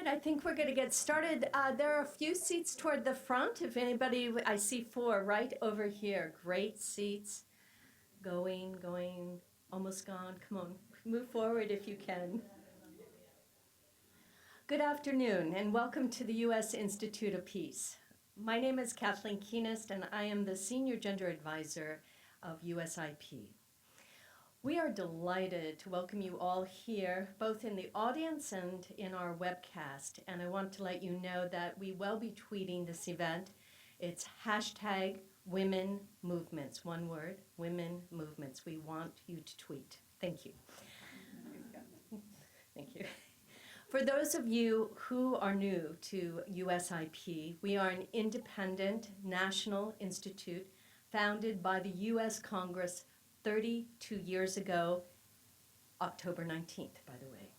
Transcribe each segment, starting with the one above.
right, I think we're going to get started. There are a few seats toward the front. If anybody, I see 4 right over here. Great seats. Going, almost gone. Come on, move forward if you can. Good afternoon, and welcome to the U.S. Institute of Peace. My name is Kathleen Keenest, and I am the Senior Gender Advisor of USIP. We are delighted to welcome you all here, both in the audience and in our webcast. And I want to let you know that we will be tweeting this event. It's #WomenMovements, one word, Women Movements. We want you to tweet. Thank you. Thank you. For those of you who are new to USIP, we are an independent national institute founded by the U.S. Congress 32 years ago, October 19th, by the way,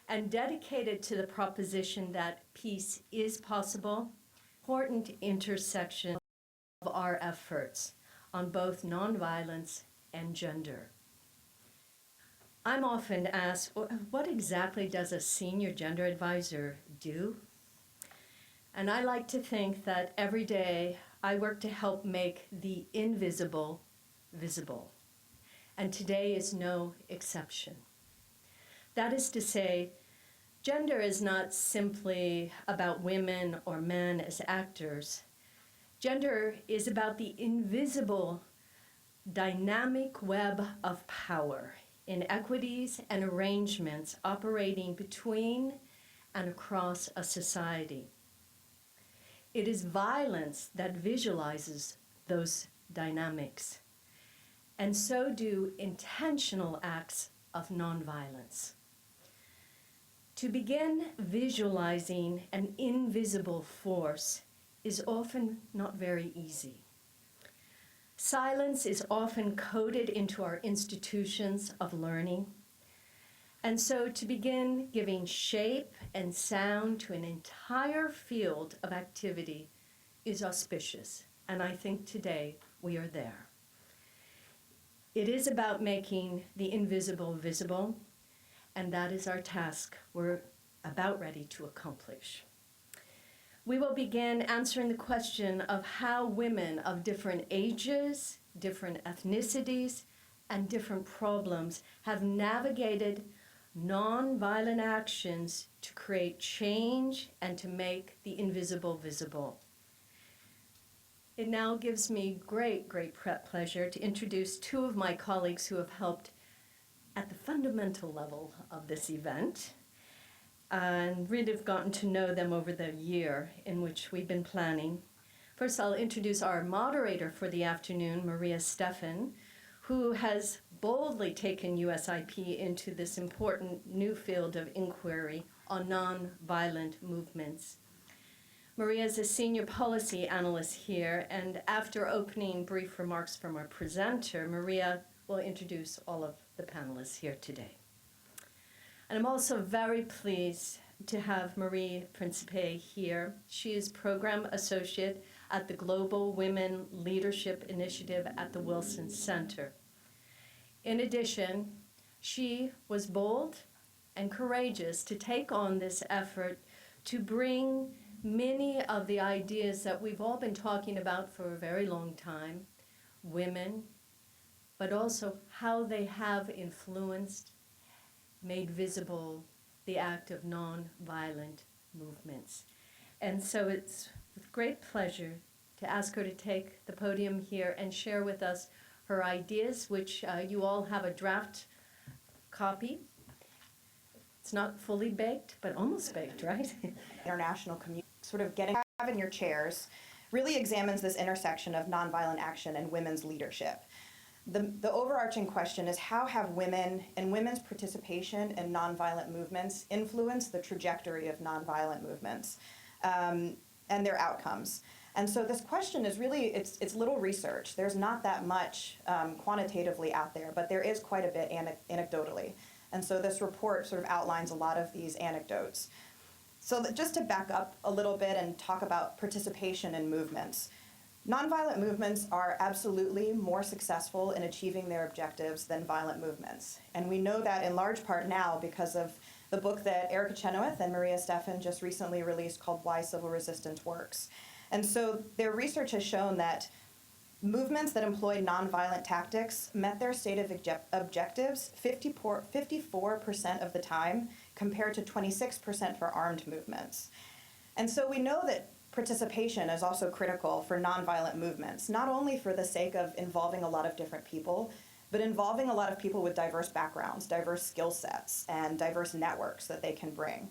and dedicated to the proposition that peace is possible, important intersection of our efforts on both nonviolence and gender. I'm often asked, what exactly does a senior gender advisor do? And I like to think that every day I work to help make the invisible visible. And today is no exception. That is to say, gender is not simply about women or men as actors. Gender is about the invisible, dynamic web of power, inequities and arrangements operating between and across a society. It is violence that visualizes those dynamics, and so do intentional acts of nonviolence. To begin visualizing an invisible force is often not very easy. Silence is often coded into our institutions of learning, and so to begin giving shape and sound to an entire field of activity is auspicious, and I think today we are there. It is about making the invisible visible, and that is our task we're about ready to accomplish. We will begin answering the question of how women of different ages, different ethnicities, and different problems have navigated nonviolent actions to create change and to make the invisible visible. It now gives me great pleasure to introduce 2 of my colleagues who have helped at the fundamental level of this event, and really have gotten to know them over the year in which we've been planning. First, I'll introduce our moderator for the afternoon, Stephan, who has boldly taken USIP into this important new field of inquiry on nonviolent movements. Maria is a senior policy analyst here, and after opening brief remarks from our presenter, Maria will introduce all of the panelists here today. And I'm also very pleased to have Marie Principe here. She is Program Associate at the Global Women Leadership Initiative at the Wilson Center. In addition, she was bold and courageous to take on this effort to bring many of the ideas that we've all been talking about for a very long time, women, but also how they have influenced, made visible the act of nonviolent movements. And so it's with great pleasure to ask her to take the podium here and share with us her ideas, which you all have a draft copy. It's not fully baked, but almost baked, right? International community, sort of getting out in your chairs, really examines this intersection of nonviolent action and women's leadership. The overarching question is, how have women and women's participation in nonviolent movements influenced the trajectory of nonviolent movements and their outcomes? And so this question is really, it's little research. There's not that much quantitatively out there, but there is quite a bit anecdotally. And so this report sort of outlines a lot of these anecdotes. So just to back up a little bit and talk about participation in movements. Nonviolent movements are absolutely more successful in achieving their objectives than violent movements. And we know that in large part now because of the book that Erica Chenoweth and Maria Stephan just recently released called Why Civil Resistance Works. And so their research has shown that movements that employed nonviolent tactics met their stated objectives 54% of the time, compared to 26% for armed movements. And so we know that participation is also critical for nonviolent movements, not only for the sake of involving a lot of different people, but involving a lot of people with diverse backgrounds, diverse skill sets, and diverse networks that they can bring.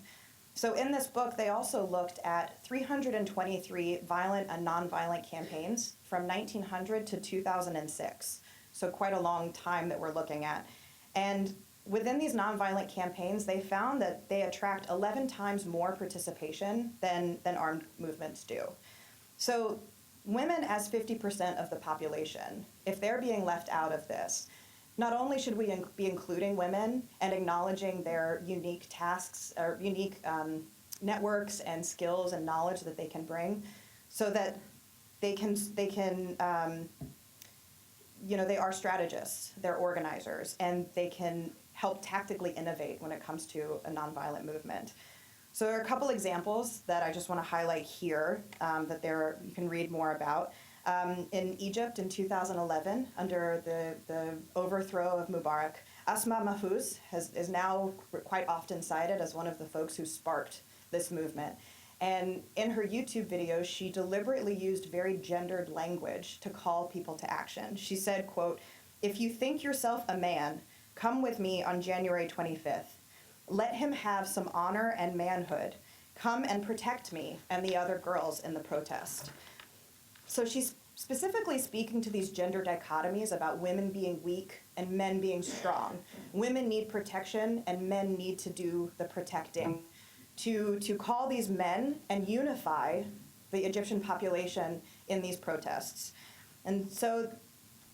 So in this book, they also looked at 323 violent and nonviolent campaigns from 1900 to 2006. So quite a long time that we're looking at. And within these nonviolent campaigns, they found that they attract 11 times more participation than armed movements do. So women as 50% of the population, if they're being left out of this, not only should we be including women and acknowledging their unique tasks or unique networks and skills and knowledge that they can bring, so that they are strategists, they're organizers, and they can help tactically innovate when it comes to a nonviolent movement. So there are a couple examples that I just want to highlight here that you can read more about. In Egypt in 2011, under the overthrow of Mubarak, Asma Mahfouz is now quite often cited as one of the folks who sparked this movement. And in her YouTube videos, she deliberately used very gendered language to call people to action. She said, quote, "If you think yourself a man, come with me on January 25th. Let him have some honor and manhood. Come and protect me and the other girls in the protest." So she's specifically speaking to these gender dichotomies about women being weak and men being strong. Women need protection and men need to do the protecting. To call these men and unify the Egyptian population in these protests. And so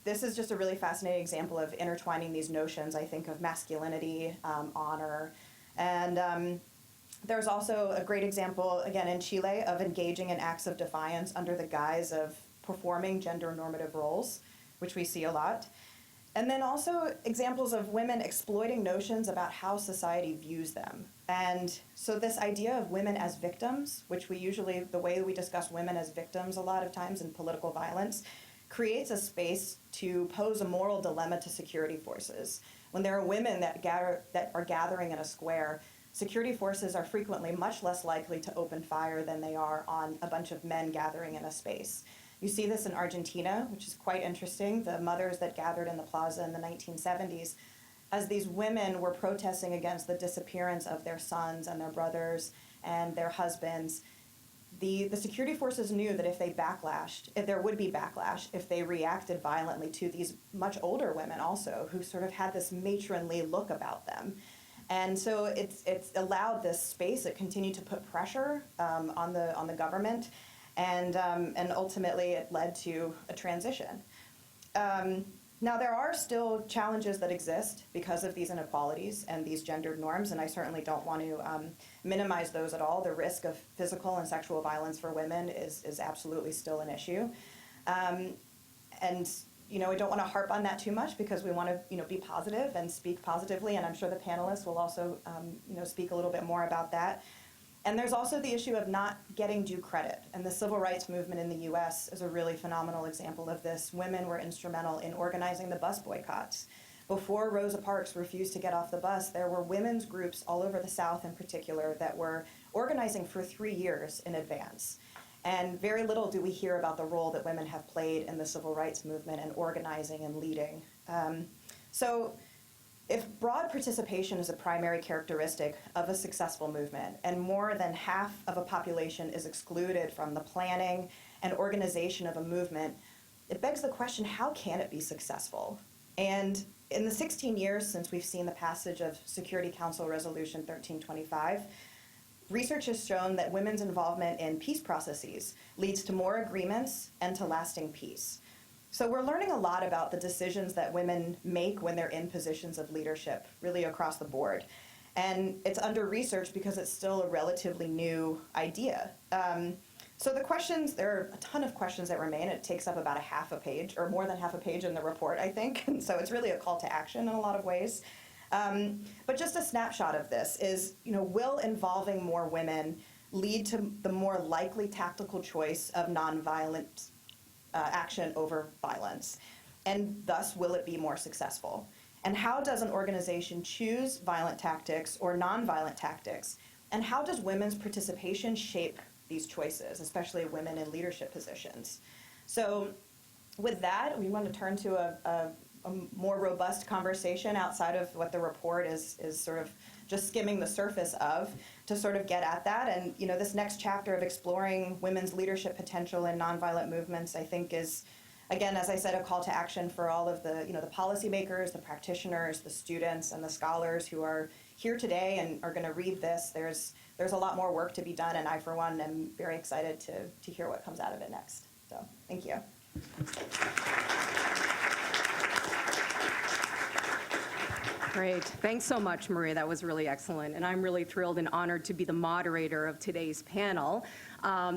this is just a really fascinating example of intertwining these notions, I think, of masculinity, honor, and there's also a great example, again, in Chile, of engaging in acts of defiance under the guise of performing gender normative roles, which we see a lot. And then also examples of women exploiting notions about how society views them. And so this idea of women as victims, which the way we discuss women as victims a lot of times in political violence, creates a space to pose a moral dilemma to security forces. When there are women that are gathering in a square, security forces are frequently much less likely to open fire than they are on a bunch of men gathering in a space. You see this in Argentina, which is quite interesting. The mothers that gathered in the plaza in the 1970s, as these women were protesting against the disappearance of their sons and their brothers and their husbands, the security forces knew that if there would be backlash if they reacted violently to these much older women also, who sort of had this matronly look about them. And so it's allowed this space. It continued to put pressure on the government, and ultimately it led to a transition. Now there are still challenges that exist because of these inequalities and these gendered norms, and I certainly don't want to minimize those at all. The risk of physical and sexual violence for women is absolutely still an issue. And I don't want to harp on that too much because we want to be positive and speak positively, and I'm sure the panelists will also speak a little bit more about that. And there's also the issue of not getting due credit. And the civil rights movement in the US is a really phenomenal example of this. Women were instrumental in organizing the bus boycotts. Before Rosa Parks refused to get off the bus, there were women's groups all over the South in particular that were organizing for 3 years in advance. And very little do we hear about the role that women have played in the civil rights movement and organizing and leading. So if broad participation is a primary characteristic of a successful movement, and more than half of a population is excluded from the planning and organization of a movement, it begs the question, how can it be successful? And in the 16 years since we've seen the passage of Security Council Resolution 1325, research has shown that women's involvement in peace processes leads to more agreements and to lasting peace. So we're learning a lot about the decisions that women make when they're in positions of leadership, really across the board. And it's under research because it's still a relatively new idea. So the questions, there are a ton of questions that remain. It takes up about a half a page, or more than half a page in the report, I think. And so it's really a call to action in a lot of ways. But just a snapshot of this is, will involving more women lead to the more likely tactical choice of nonviolent action over violence? And thus, will it be more successful? And how does an organization choose violent tactics or nonviolent tactics? And how does women's participation shape these choices, especially women in leadership positions? So with that, we want to turn to a more robust conversation outside of what the report is sort of just skimming the surface of, to sort of get at that. And this next chapter of exploring women's leadership potential in nonviolent movements, I think, is, again, as I said, a call to action for all of the the policymakers, the practitioners, the students, and the scholars who are here today and are going to read this. There's a lot more work to be done, and I, for one, am very excited to hear what comes out of it next. So, thank you. Great. Thanks so much, Maria. That was really excellent. And I'm really thrilled and honored to be the moderator of today's panel.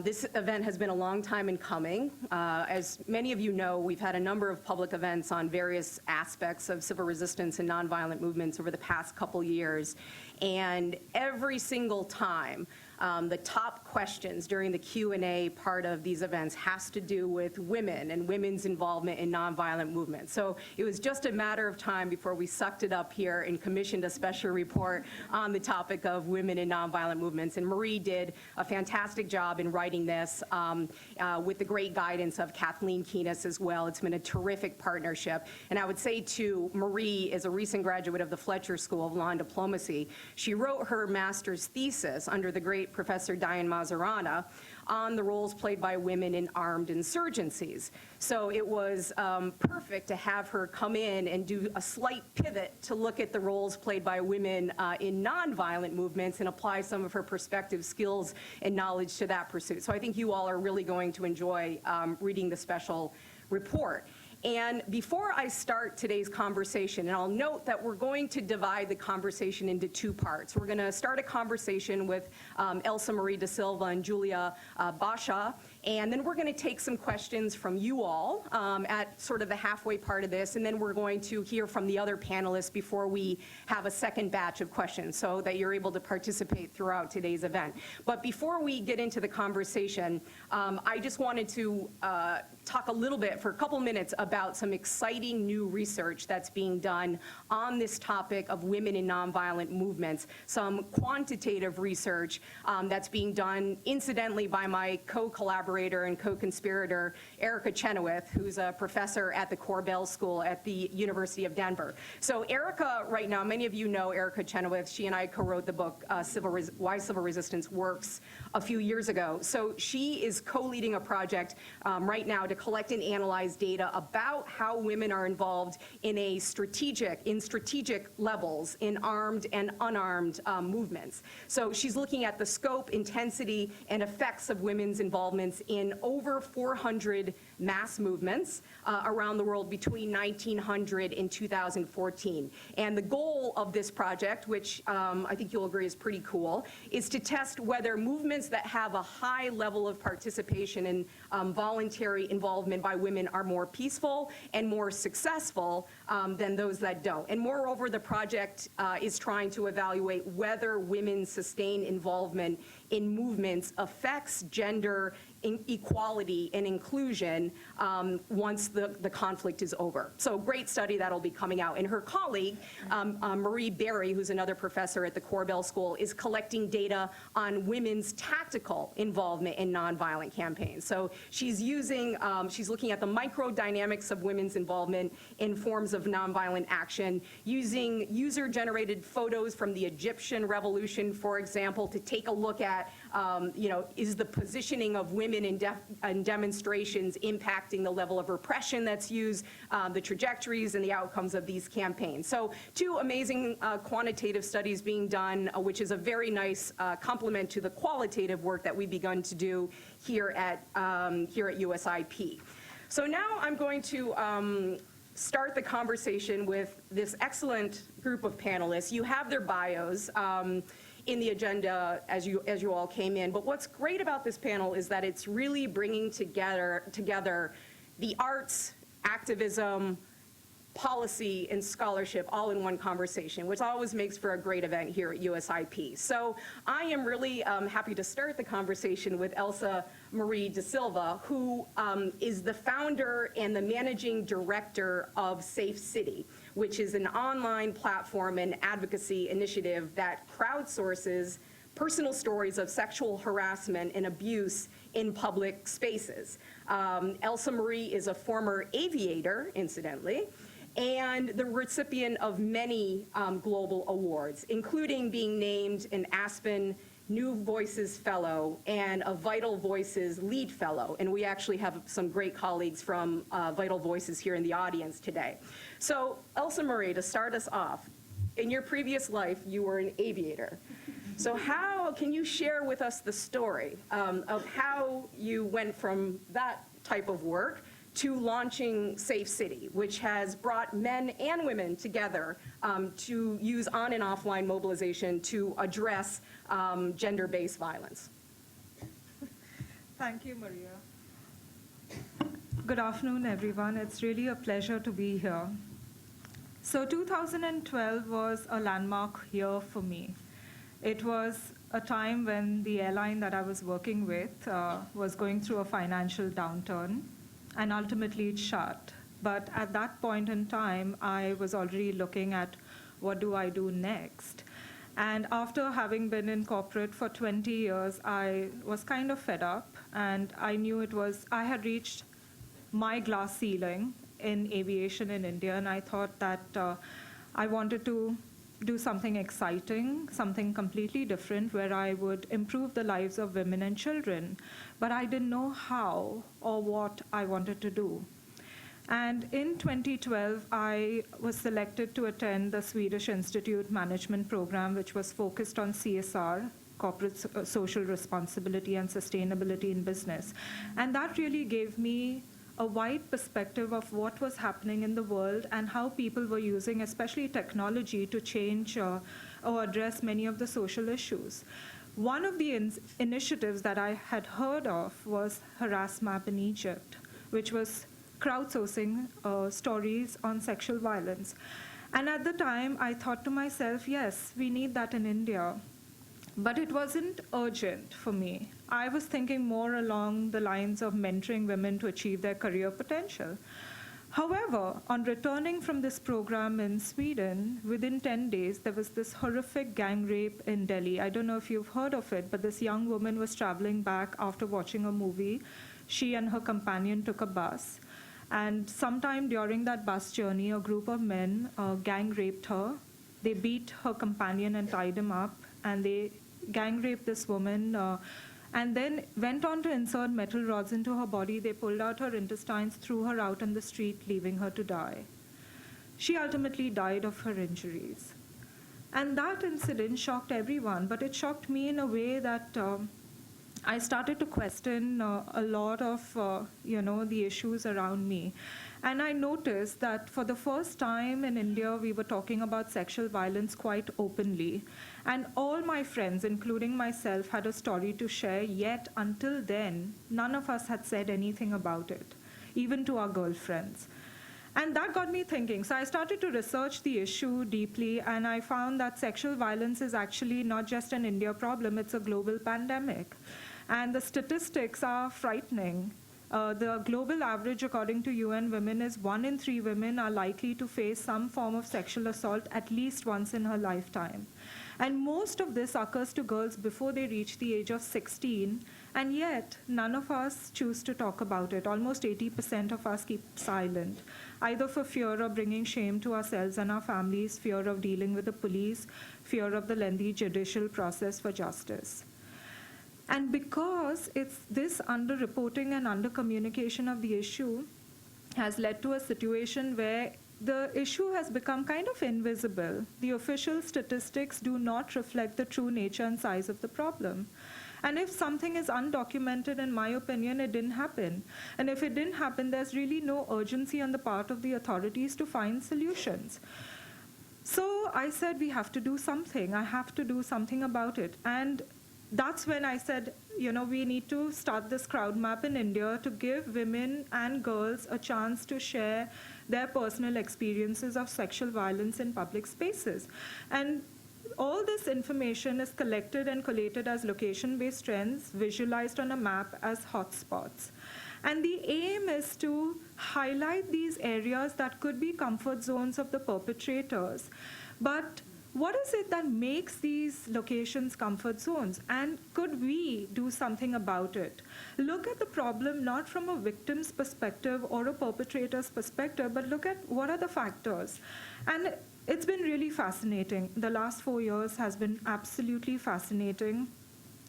This event has been a long time in coming. As many of you know, we've had a number of public events on various aspects of civil resistance and nonviolent movements over the past couple years. And every single time, the top questions during the Q&A part of these events has to do with women and women's involvement in nonviolent movements. So it was just a matter of time before we sucked it up here and commissioned a special report on the topic of women in nonviolent movements. And Marie did a fantastic job in writing this with the great guidance of Kathleen Keenis as well. It's been a terrific partnership. And I would say, too, Marie is a recent graduate of the Fletcher School of Law and Diplomacy. She wrote her master's thesis under the great Professor Diane Mazarana on the roles played by women in armed insurgencies. So it was perfect to have her come in and do a slight pivot to look at the roles played by women in nonviolent movements and apply some of her perspective, skills, and knowledge to that pursuit. So I think you all are really going to enjoy reading the special report. And before I start today's conversation, and I'll note that we're going to divide the conversation into two parts. We're going to start a conversation with Elsa Marie da Silva and Julia Bacha, and then we're going to take some questions from you all at sort of the halfway part of this, and then we're going to hear from the other panelists before we have a second batch of questions so that you're able to participate throughout today's event. But before we get into the conversation, I just wanted to talk a little bit for a couple minutes about some exciting new research that's being done on this topic of women in nonviolent movements, some quantitative research that's being done incidentally by my co-collaborator and co-conspirator, Erica Chenoweth, who's a professor at the Koppell School at the University of Denver. So Erica, right now, many of you know Erica Chenoweth. She and I co-wrote the book, Why Civil Resistance Works, a few years ago. So she is co-leading a project right now to collect and analyze data about how women are involved in strategic levels in armed and unarmed movements. So she's looking at the scope, intensity, and effects of women's involvements in over 400 mass movements around the world between 1900 and 2014. And the goal of this project, which I think you'll agree is pretty cool, is to test whether movements that have a high level of participation and voluntary involvement by women are more peaceful and more successful than those that don't. And moreover, the project is trying to evaluate whether women's sustained involvement in movements affects gender equality and inclusion once the conflict is over. So great study that'll be coming out. And her colleague, Marie Berry, who's another professor at the Koppell School, is collecting data on women's tactical involvement in nonviolent campaigns. So she's looking at the microdynamics of women's involvement in forms of nonviolent action, using user-generated photos from the Egyptian Revolution, for example, to take a look at, is the positioning of women in demonstrations impacting the level of repression that's used, the trajectories and the outcomes of these campaigns. So two amazing quantitative studies being done, which is a very nice complement to the qualitative work that we've begun to do here at USIP. So now I'm going to start the conversation with this excellent group of panelists. You have their bios in the agenda as you all came in. But what's great about this panel is that it's really bringing together the arts, activism, policy and scholarship all in one conversation, which always makes for a great event here at USIP. So I am really happy to start the conversation with Elsa Marie de Silva, who is the founder and the managing director of Safe City, which is an online platform and advocacy initiative that crowdsources personal stories of sexual harassment and abuse in public spaces. Elsa Marie is a former aviator, incidentally, and the recipient of many global awards, including being named an Aspen New Voices Fellow and a Vital Voices Lead Fellow. And we actually have some great colleagues from Vital Voices here in the audience today. So Elsa Marie, to start us off, in your previous life, you were an aviator. So how can you share with us the story of how you went from that type of work to launching Safe City, which has brought men and women together to use on and offline mobilization to address gender-based violence? Thank you, Maria. Good afternoon, everyone. It's really a pleasure to be here. So 2012 was a landmark year for me. It was a time when the airline that I was working with was going through a financial downturn, and ultimately it shut. But at that point in time, I was already looking at what do I do next. And after having been in corporate for 20 years, I was kind of fed up, and I knew I had reached my glass ceiling in aviation in India, and I thought that I wanted to do something exciting, something completely different, where I would improve the lives of women and children. But I didn't know how or what I wanted to do. And in 2012, I was selected to attend the Swedish Institute Management Program, which was focused on CSR, corporate social responsibility and sustainability in business. And that really gave me a wide perspective of what was happening in the world and how people were using, especially technology, to change or address many of the social issues. One of the initiatives that I had heard of was Harass Map in Egypt, which was crowdsourcing stories on sexual violence. And at the time, I thought to myself, yes, we need that in India. But it wasn't urgent for me. I was thinking more along the lines of mentoring women to achieve their career potential. However, on returning from this program in Sweden, within 10 days, there was this horrific gang rape in Delhi. I don't know if you've heard of it, but this young woman was traveling back after watching a movie. She and her companion took a bus. And sometime during that bus journey, a group of men gang raped her. They beat her companion and tied him up, and they gang raped this woman and then went on to insert metal rods into her body. They pulled out her intestines, threw her out on the street, leaving her to die. She ultimately died of her injuries. And that incident shocked everyone, but it shocked me in a way that I started to question a lot of the issues around me. And I noticed that for the first time in India, we were talking about sexual violence quite openly. And all my friends, including myself, had a story to share, yet until then, none of us had said anything about it, even to our girlfriends. And that got me thinking. So I started to research the issue deeply, and I found that sexual violence is actually not just an India problem, it's a global pandemic. And the statistics are frightening. The global average, according to UN Women, is 1 in 3 women are likely to face some form of sexual assault at least once in her lifetime. And most of this occurs to girls before they reach the age of 16, and yet none of us choose to talk about it. Almost 80% of us keep silent, either for fear of bringing shame to ourselves and our families, fear of dealing with the police, fear of the lengthy judicial process for justice. And because it's this underreporting and undercommunication of the issue has led to a situation where the issue has become kind of invisible. The official statistics do not reflect the true nature and size of the problem. And if something is undocumented, in my opinion, it didn't happen. And if it didn't happen, there's really no urgency on the part of the authorities to find solutions. So I said, we have to do something. I have to do something about it. And that's when I said, we need to start this crowd map in India to give women and girls a chance to share their personal experiences of sexual violence in public spaces. And all this information is collected and collated as location-based trends, visualized on a map as hotspots. And the aim is to highlight these areas that could be comfort zones of the perpetrators. But what is it that makes these locations comfort zones? And could we do something about it? Look at the problem not from a victim's perspective or a perpetrator's perspective, but look at what are the factors. And it's been really fascinating. The last 4 years has been absolutely fascinating.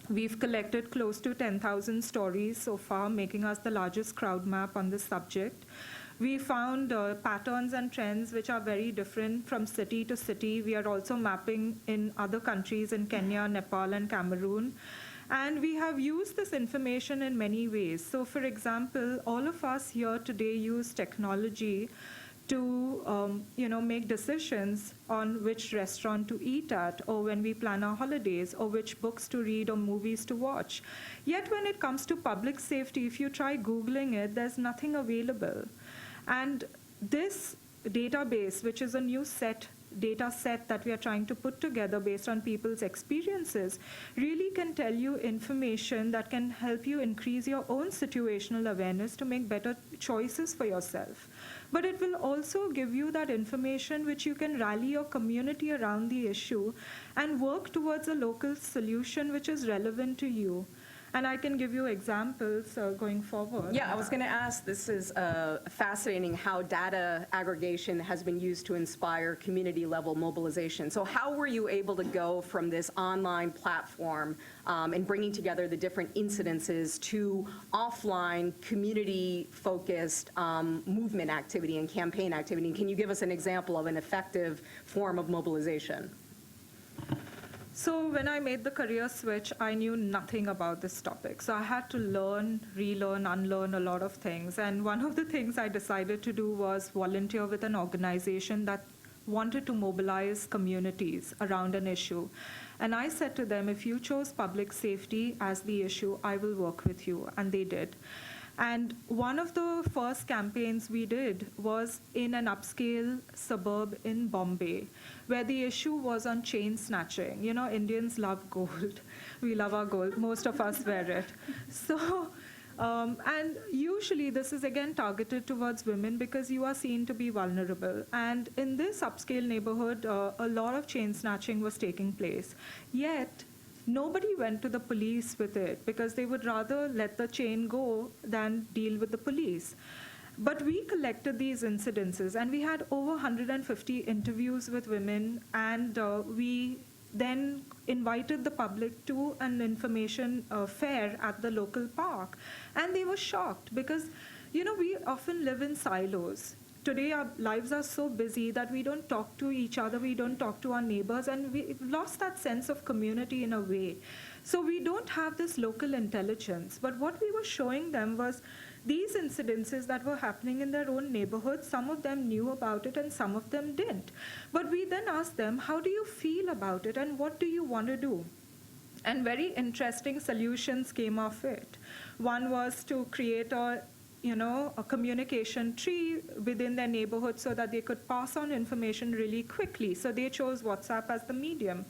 We've collected close to 10,000 stories so far, making us the largest crowd map on this subject. We found patterns and trends which are very different from city to city. We are also mapping in other countries in Kenya, Nepal, and Cameroon. And we have used this information in many ways. So, for example, all of us here today use technology to make decisions on which restaurant to eat at, or when we plan our holidays, or which books to read or movies to watch. Yet when it comes to public safety, if you try Googling it, there's nothing available. And this database, which is a new data set that we are trying to put together based on people's experiences, really can tell you information that can help you increase your own situational awareness to make better choices for yourself. But it will also give you that information which you can rally your community around the issue and work towards a local solution which is relevant to you. And I can give you examples going forward. Yeah, I was going to ask, this is fascinating how data aggregation has been used to inspire community-level mobilization. So how were you able to go from this online platform and bringing together the different incidences to offline, community-focused movement activity and campaign activity? And can you give us an example of an effective form of mobilization? So when I made the career switch, I knew nothing about this topic. So I had to learn, relearn, unlearn a lot of things. And one of the things I decided to do was volunteer with an organization that wanted to mobilize communities around an issue. And I said to them, if you chose public safety as the issue, I will work with you. And they did. And one of the first campaigns we did was in an upscale suburb in Bombay, where the issue was on chain snatching. Indians love gold. We love our gold. Most of us wear it. So, and usually this is again targeted towards women because you are seen to be vulnerable. And in this upscale neighborhood, a lot of chain snatching was taking place. Yet, nobody went to the police with it because they would rather let the chain go than deal with the police. But we collected these incidences and we had over 150 interviews with women, and we then invited the public to an information fair at the local park. And they were shocked because, we often live in silos. Today, our lives are so busy that we don't talk to each other, we don't talk to our neighbors, and we've lost that sense of community in a way. So we don't have this local intelligence. But what we were showing them was these incidences that were happening in their own neighborhoods. Some of them knew about it and some of them didn't. But we then asked them, how do you feel about it and what do you want to do? And very interesting solutions came of it. One was to create a communication tree within their neighborhood so that they could pass on information really quickly. So they chose WhatsApp as the medium.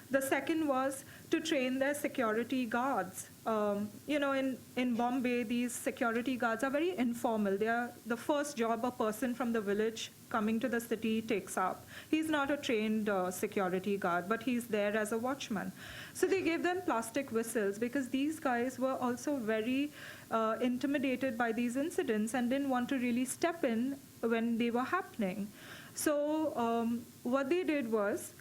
The second was to train their security guards. In Bombay, these security guards are very informal. They are the first job a person from the village coming to the city takes up. He's not a trained security guard, but he's there as a watchman. So they gave them plastic whistles because these guys were also very intimidated by these incidents and didn't want to really step in when they were happening. So what they did was,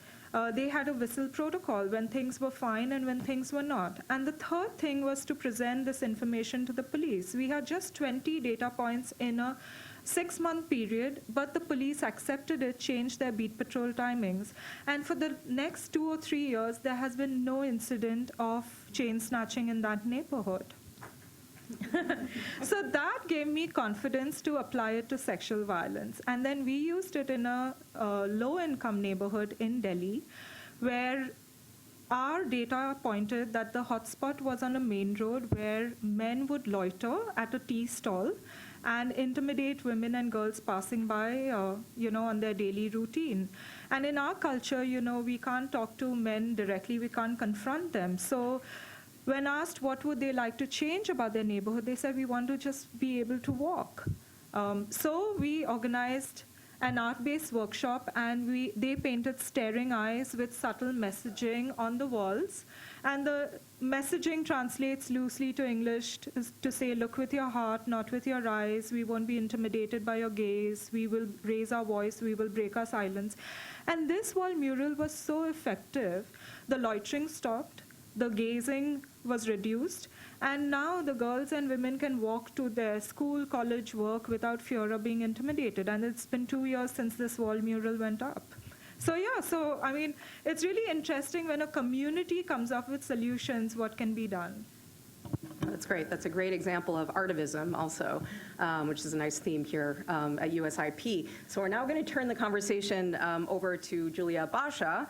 they had a whistle protocol when things were fine and when things were not. And the third thing was to present this information to the police. We had just 20 data points in a 6-month period, but the police accepted it, changed their beat patrol timings. And for the next 2 or 3 years, there has been no incident of chain snatching in that neighborhood. So that gave me confidence to apply it to sexual violence. And then we used it in a low-income neighborhood in Delhi, where our data pointed that the hotspot was on a main road where men would loiter at a tea stall and intimidate women and girls passing by, on their daily routine. And in our culture, we can't talk to men directly, we can't confront them. So when asked what would they like to change about their neighborhood, they said, we want to just be able to walk. So we organized an art-based workshop, and they painted staring eyes with subtle messaging on the walls. And the messaging translates loosely to English to say, look with your heart, not with your eyes. We won't be intimidated by your gaze. We will raise our voice. We will break our silence. And this wall mural was so effective. The loitering stopped. The gazing was reduced. And now the girls and women can walk to their school, college, work without fear of being intimidated. And it's been 2 years since this wall mural went up. So it's really interesting when a community comes up with solutions, what can be done. That's great. That's a great example of artivism also, which is a nice theme here at USIP. So we're now going to turn the conversation over to Julia Bacha.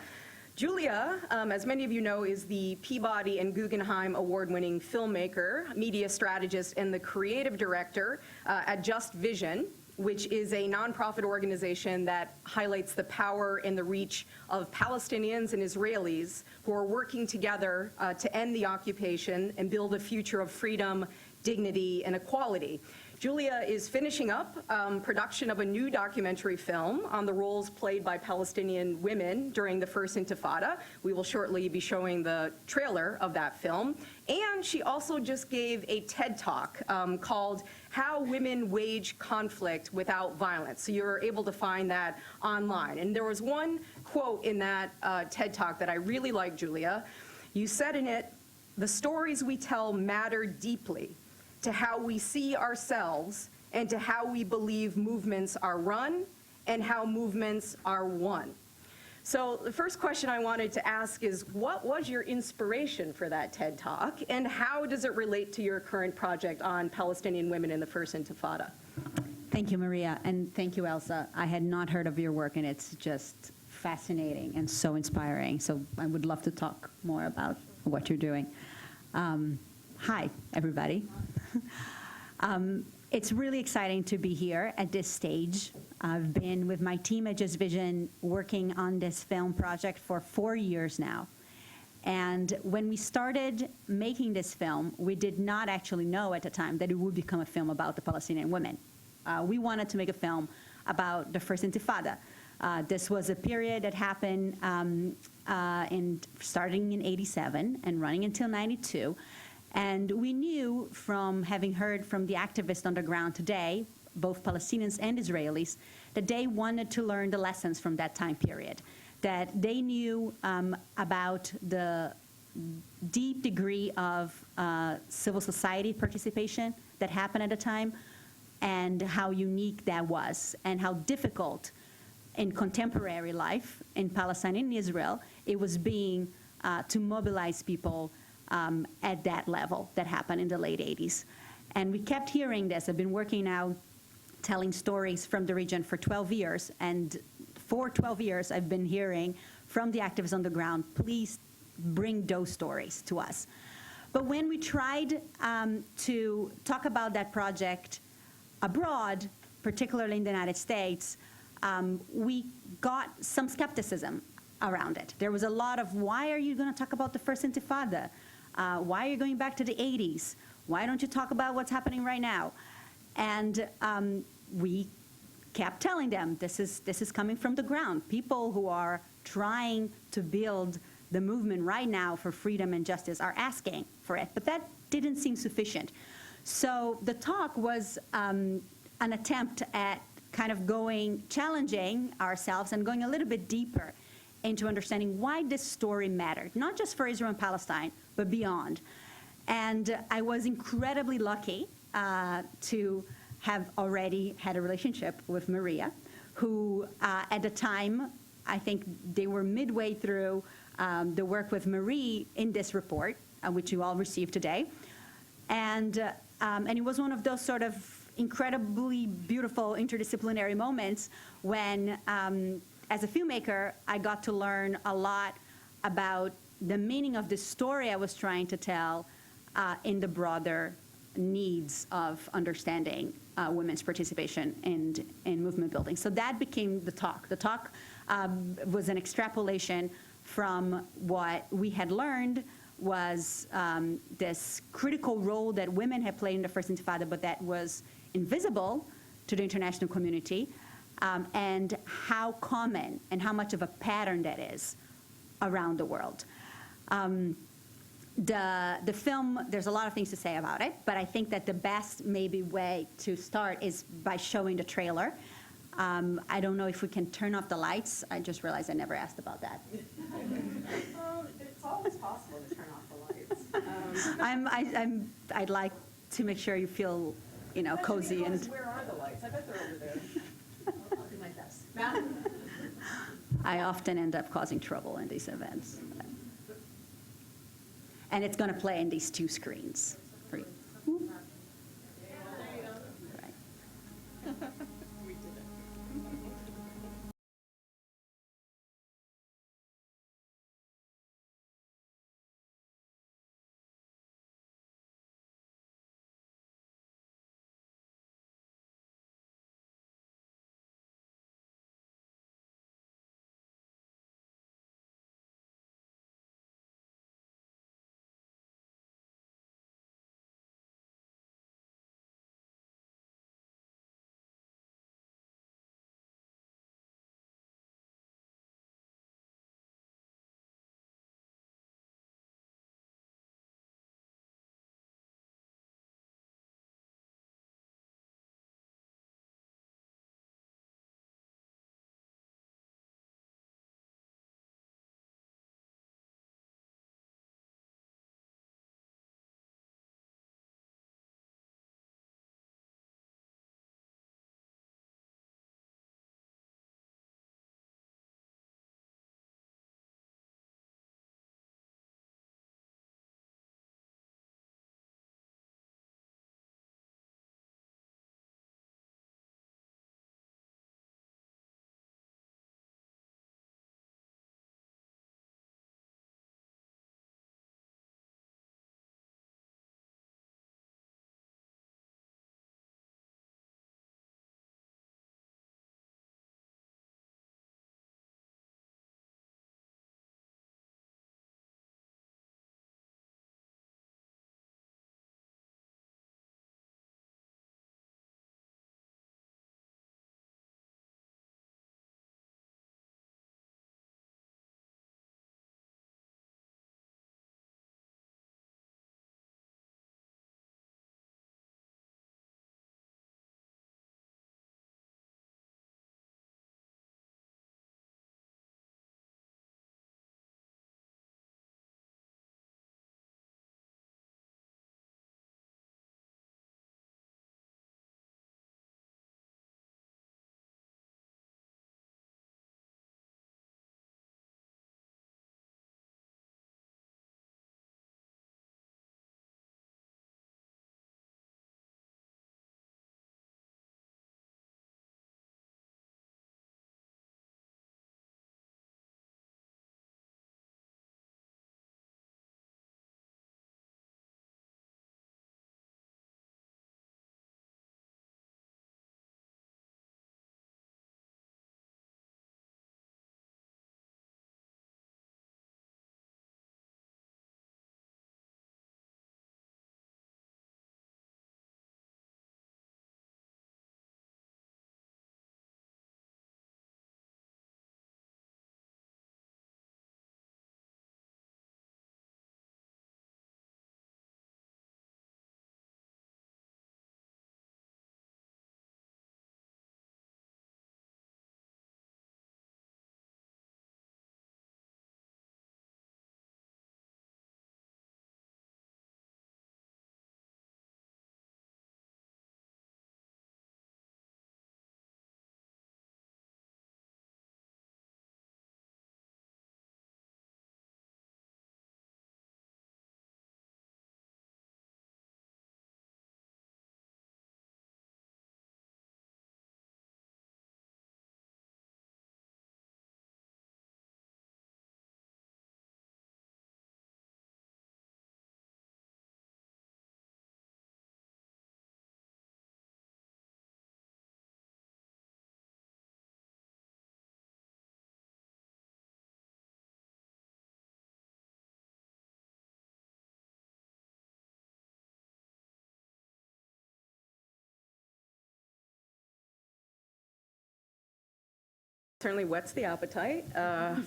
Julia, as many of you know, is the Peabody and Guggenheim award-winning filmmaker, media strategist, and the creative director at Just Vision, which is a nonprofit organization that highlights the power and the reach of Palestinians and Israelis who are working together to end the occupation and build a future of freedom, dignity, and equality. Julia is finishing up production of a new documentary film on the roles played by Palestinian women during the First Intifada. We will shortly be showing the trailer of that film. And she also just gave a TED Talk called How Women Wage Conflict Without Violence. So you're able to find that online. And there was one quote in that TED Talk that I really liked, Julia. You said in it, "The stories we tell matter deeply to how we see ourselves and to how we believe movements are run and how movements are won." So the first question I wanted to ask is, what was your inspiration for that TED Talk, and how does it relate to your current project on Palestinian women in the First Intifada? Thank you, Maria, and thank you, Elsa. I had not heard of your work, and it's just fascinating and so inspiring. So I would love to talk more about what you're doing. Hi, everybody. It's really exciting to be here at this stage. I've been with my team at Just Vision working on this film project for 4 years now. And when we started making this film, we did not actually know at the time that it would become a film about the Palestinian women. We wanted to make a film about the First Intifada. This was a period that happened starting in '87 and running until '92. And we knew from having heard from the activists on the ground today, both Palestinians and Israelis, that they wanted to learn the lessons from that time period, that they knew about the deep degree of civil society participation that happened at the time, and how unique that was, and how difficult in contemporary life in Palestine and Israel it was being to mobilize people at that level that happened in the late 80s. And we kept hearing this. I've been working now telling stories from the region for 12 years, and for 12 years I've been hearing from the activists on the ground, please bring those stories to us. But when we tried to talk about that project abroad, particularly in the United States, we got some skepticism around it. There was a lot of, why are you going to talk about the First Intifada? Why are you going back to the 80s? Why don't you talk about what's happening right now? And we kept telling them, this is coming from the ground. People who are trying to build the movement right now for freedom and justice are asking for it. But that didn't seem sufficient. So the talk was an attempt at kind of challenging ourselves and going a little bit deeper into understanding why this story mattered, not just for Israel and Palestine, but beyond. And I was incredibly lucky to have already had a relationship with Maria, who at the time, I think they were midway through the work with Marie in this report, which you all received today. And it was one of those sort of incredibly beautiful interdisciplinary moments when, as a filmmaker, I got to learn a lot about the meaning of the story I was trying to tell in the broader needs of understanding women's participation in movement building. So that became the talk. The talk was an extrapolation from what we had learned was this critical role that women had played in the First Intifada, but that was invisible to the international community, and how common and how much of a pattern that is around the world. The film, there's a lot of things to say about it, but I think that the best maybe way to start is by showing the trailer. I don't know if we can turn off the lights. I just realized I never asked about that. It's always possible to turn off the lights. I'd like to make sure you feel, cozy and. Where are the lights? I bet they're over there. I'll do my best. I often end up causing trouble in these events. And it's going to play in these two screens for you. Right. certainly whets the appetite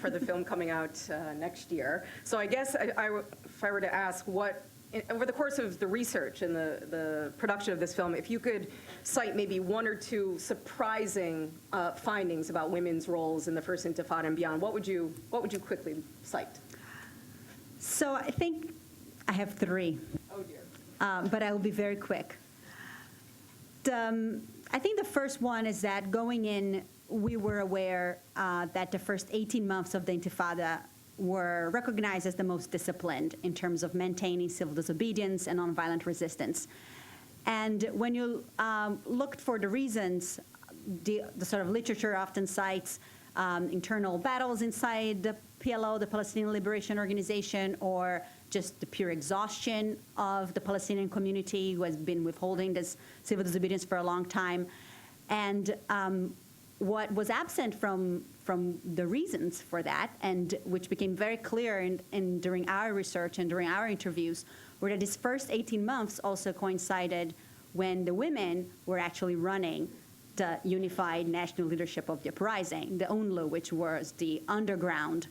for the film coming out next year. So I guess if I were to ask over the course of the research and the production of this film, if you could cite maybe one or two surprising findings about women's roles in the First Intifada and beyond, what would you quickly cite? So I think I have three. Oh dear. But I will be very quick. I think the first one is that going in, we were aware that the first 18 months of the Intifada were recognized as the most disciplined in terms of maintaining civil disobedience and nonviolent resistance. And when you looked for the reasons, the sort of literature often cites internal battles inside the PLO, the Palestinian Liberation Organization, or just the pure exhaustion of the Palestinian community who has been withholding this civil disobedience for a long time. And what was absent from the reasons for that, and which became very clear during our research and during our interviews, were that these first 18 months also coincided when the women were actually running the Unified National Leadership of the Uprising, the UNLU, which was the underground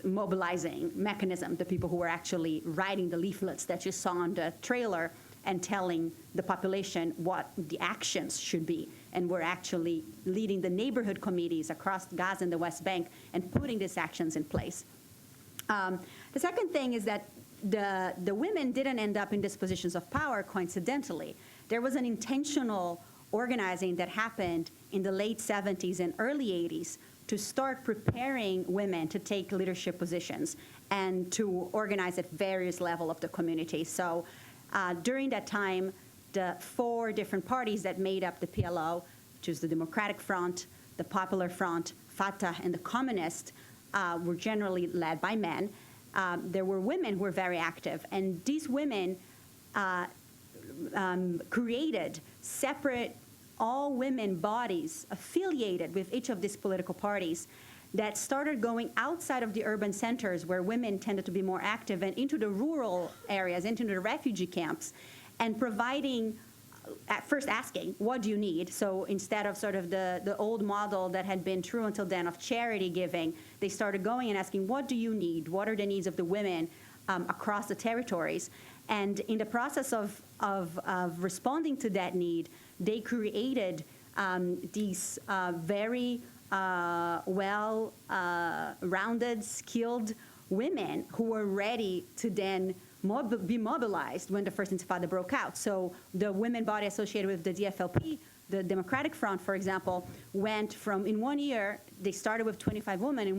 mobilizing mechanism, the people who were actually writing the leaflets that you saw on the trailer and telling the population what the actions should be, and were actually leading the neighborhood committees across Gaza and the West Bank and putting these actions in place. The second thing is that the women didn't end up in these positions of power coincidentally. There was an intentional organizing that happened in the late 70s and early 80s to start preparing women to take leadership positions and to organize at various levels of the community. So during that time, the 4 different parties that made up the PLO, which was the Democratic Front, the Popular Front, Fatah, and the Communist, were generally led by men. There were women who were very active, and these women created separate all-women bodies affiliated with each of these political parties that started going outside of the urban centers where women tended to be more active and into the rural areas, into the refugee camps, and providing, at first asking, what do you need? So instead of sort of the old model that had been true until then of charity giving, they started going and asking, what do you need? What are the needs of the women across the territories? And in the process of responding to that need, they created these very well-rounded, skilled women who were ready to then be mobilized when the First Intifada broke out. So the women body associated with the DFLP, the Democratic Front, for example, went from, in 1 year, they started with 25 women. In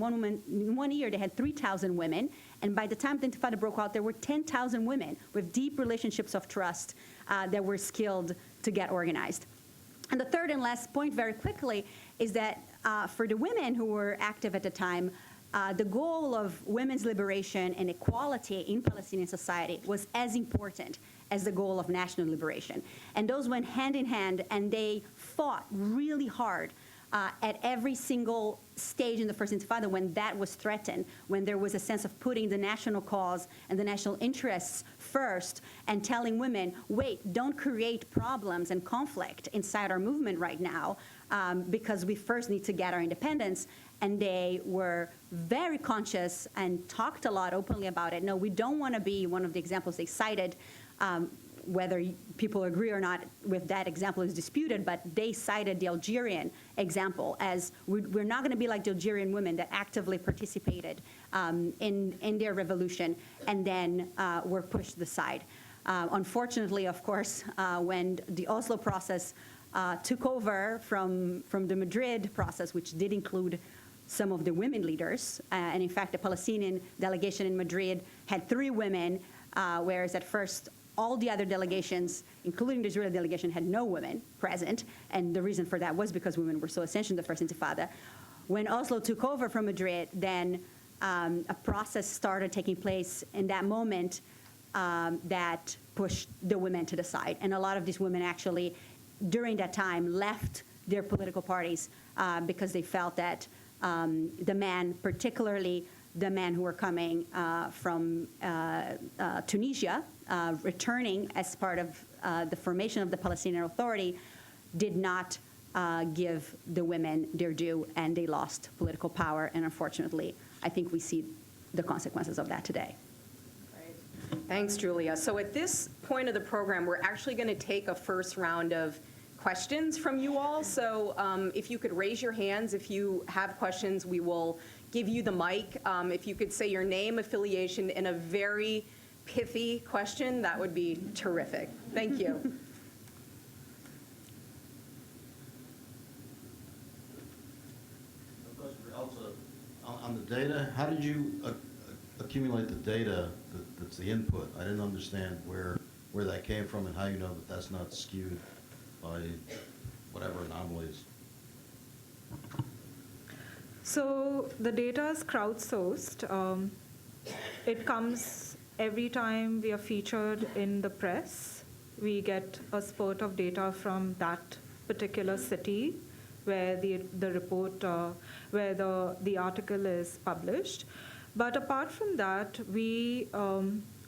1 year, they had 3,000 women. And by the time the Intifada broke out, there were 10,000 women with deep relationships of trust that were skilled to get organized. And the third and last point, very quickly, is that for the women who were active at the time, the goal of women's liberation and equality in Palestinian society was as important as the goal of national liberation. And those went hand in hand, and they fought really hard at every single stage in the First Intifada when that was threatened, when there was a sense of putting the national cause and the national interests first and telling women, wait, don't create problems and conflict inside our movement right now because we first need to get our independence. And they were very conscious and talked a lot openly about it. No, we don't want to be one of the examples they cited. Whether people agree or not with that example is disputed, but they cited the Algerian example as we're not going to be like the Algerian women that actively participated in their revolution and then were pushed aside. Unfortunately, of course, when the Oslo process took over from the Madrid process, which did include some of the women leaders, and in fact, the Palestinian delegation in Madrid had 3 women, whereas at first all the other delegations, including the Israeli delegation, had no women present, and the reason for that was because women were so essential in the First Intifada. When Oslo took over from Madrid, then a process started taking place in that moment that pushed the women to the side. And a lot of these women actually, during that time, left their political parties because they felt that the men, particularly the men who were coming from Tunisia, returning as part of the formation of the Palestinian Authority, did not give the women their due, and they lost political power. And unfortunately, I think we see the consequences of that today. Thanks, Julia. So at this point of the program, we're actually going to take a first round of questions from you all. So if you could raise your hands if you have questions, we will give you the mic. If you could say your name, affiliation, and a very pithy question, that would be terrific. Thank you. Elsa, on the data, how did you accumulate the data that's the input? I didn't understand where that came from and how you know that that's not skewed by whatever anomalies. So the data is crowdsourced. It comes every time we are featured in the press. We get a spurt of data from that particular city where the report, where the article is published. But apart from that, we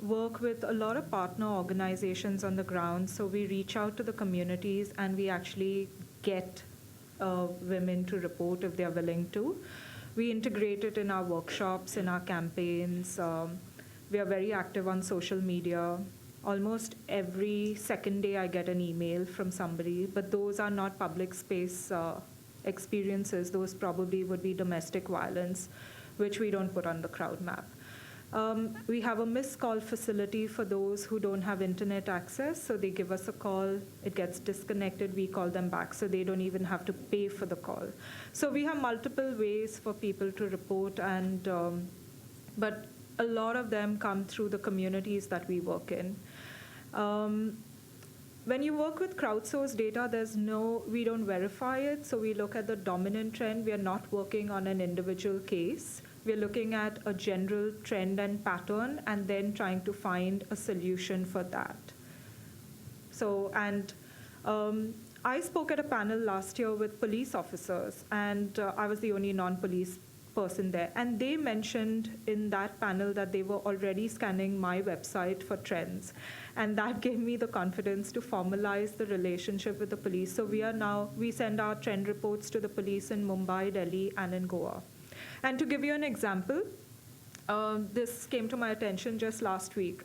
work with a lot of partner organizations on the ground. So we reach out to the communities and we actually get women to report if they're willing to. We integrate it in our workshops, in our campaigns. We are very active on social media. Almost every second day I get an email from somebody, but those are not public space experiences. Those probably would be domestic violence, which we don't put on the crowd map. We have a missed call facility for those who don't have internet access. So they give us a call, it gets disconnected, we call them back, so they don't even have to pay for the call. So we have multiple ways for people to report, and but a lot of them come through the communities that we work in. When you work with crowdsourced data, we don't verify it, so we look at the dominant trend. We are not working on an individual case. We're looking at a general trend and pattern and then trying to find a solution for that. So, and I spoke at a panel last year with police officers, and I was the only non-police person there. And they mentioned in that panel that they were already scanning my website for trends. And that gave me the confidence to formalize the relationship with the police. So we send our trend reports to the police in Mumbai, Delhi, and in Goa. And to give you an example, this came to my attention just last week.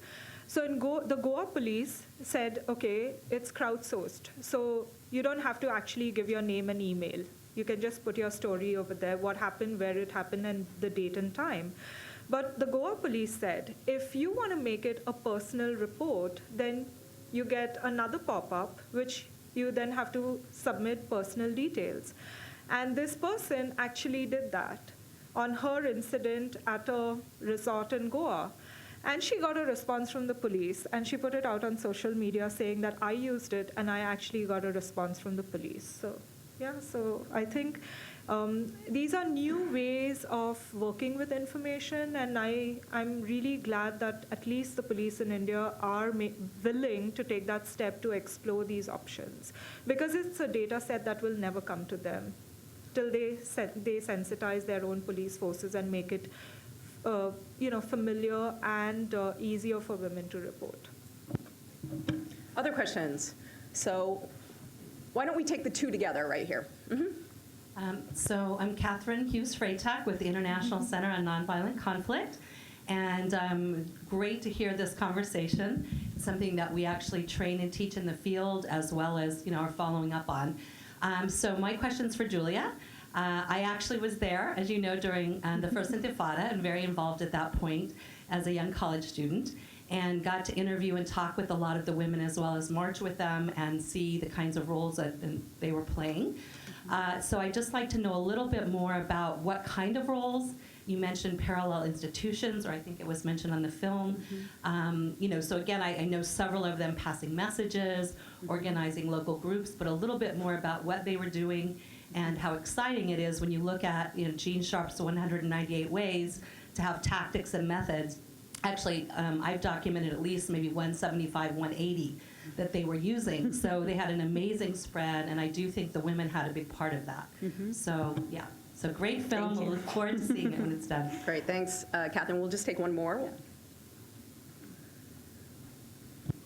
So the Goa police said, okay, it's crowdsourced. So you don't have to actually give your name and email. You can just put your story over there, what happened, where it happened, and the date and time. But the Goa police said, if you want to make it a personal report, then you get another pop-up, which you then have to submit personal details. And this person actually did that on her incident at a resort in Goa. And she got a response from the police, and she put it out on social media saying that I used it, and I actually got a response from the police. So, yeah, so I think these are new ways of working with information, and I'm really glad that at least the police in India are willing to take that step to explore these options, because it's a data set that will never come to them till they sensitize their own police forces and make it familiar and easier for women to report. Other questions? So why don't we take the two together right here? Mm-hmm. So I'm Catherine Hughes-Freytag with the International Center on Nonviolent Conflict, and great to hear this conversation. It's something that we actually train and teach in the field, as well as are following up on. So my question's for Julia. I actually was there, as you know, during the first Intifada, and very involved at that point as a young college student, and got to interview and talk with a lot of the women, as well as march with them and see the kinds of roles that they were playing. So I'd just like to know a little bit more about what kind of roles. You mentioned parallel institutions, or I think it was mentioned on the film. So again, I know several of them passing messages, organizing local groups, but a little bit more about what they were doing and how exciting it is when you look at Gene Sharp's 198 ways to have tactics and methods. Actually, I've documented at least maybe 175, 180 that they were using. So they had an amazing spread, and I do think the women had a big part of that. So yeah, so great film. We'll look forward to seeing it when it's done. Great, thanks, Catherine. We'll just take one more. Yeah.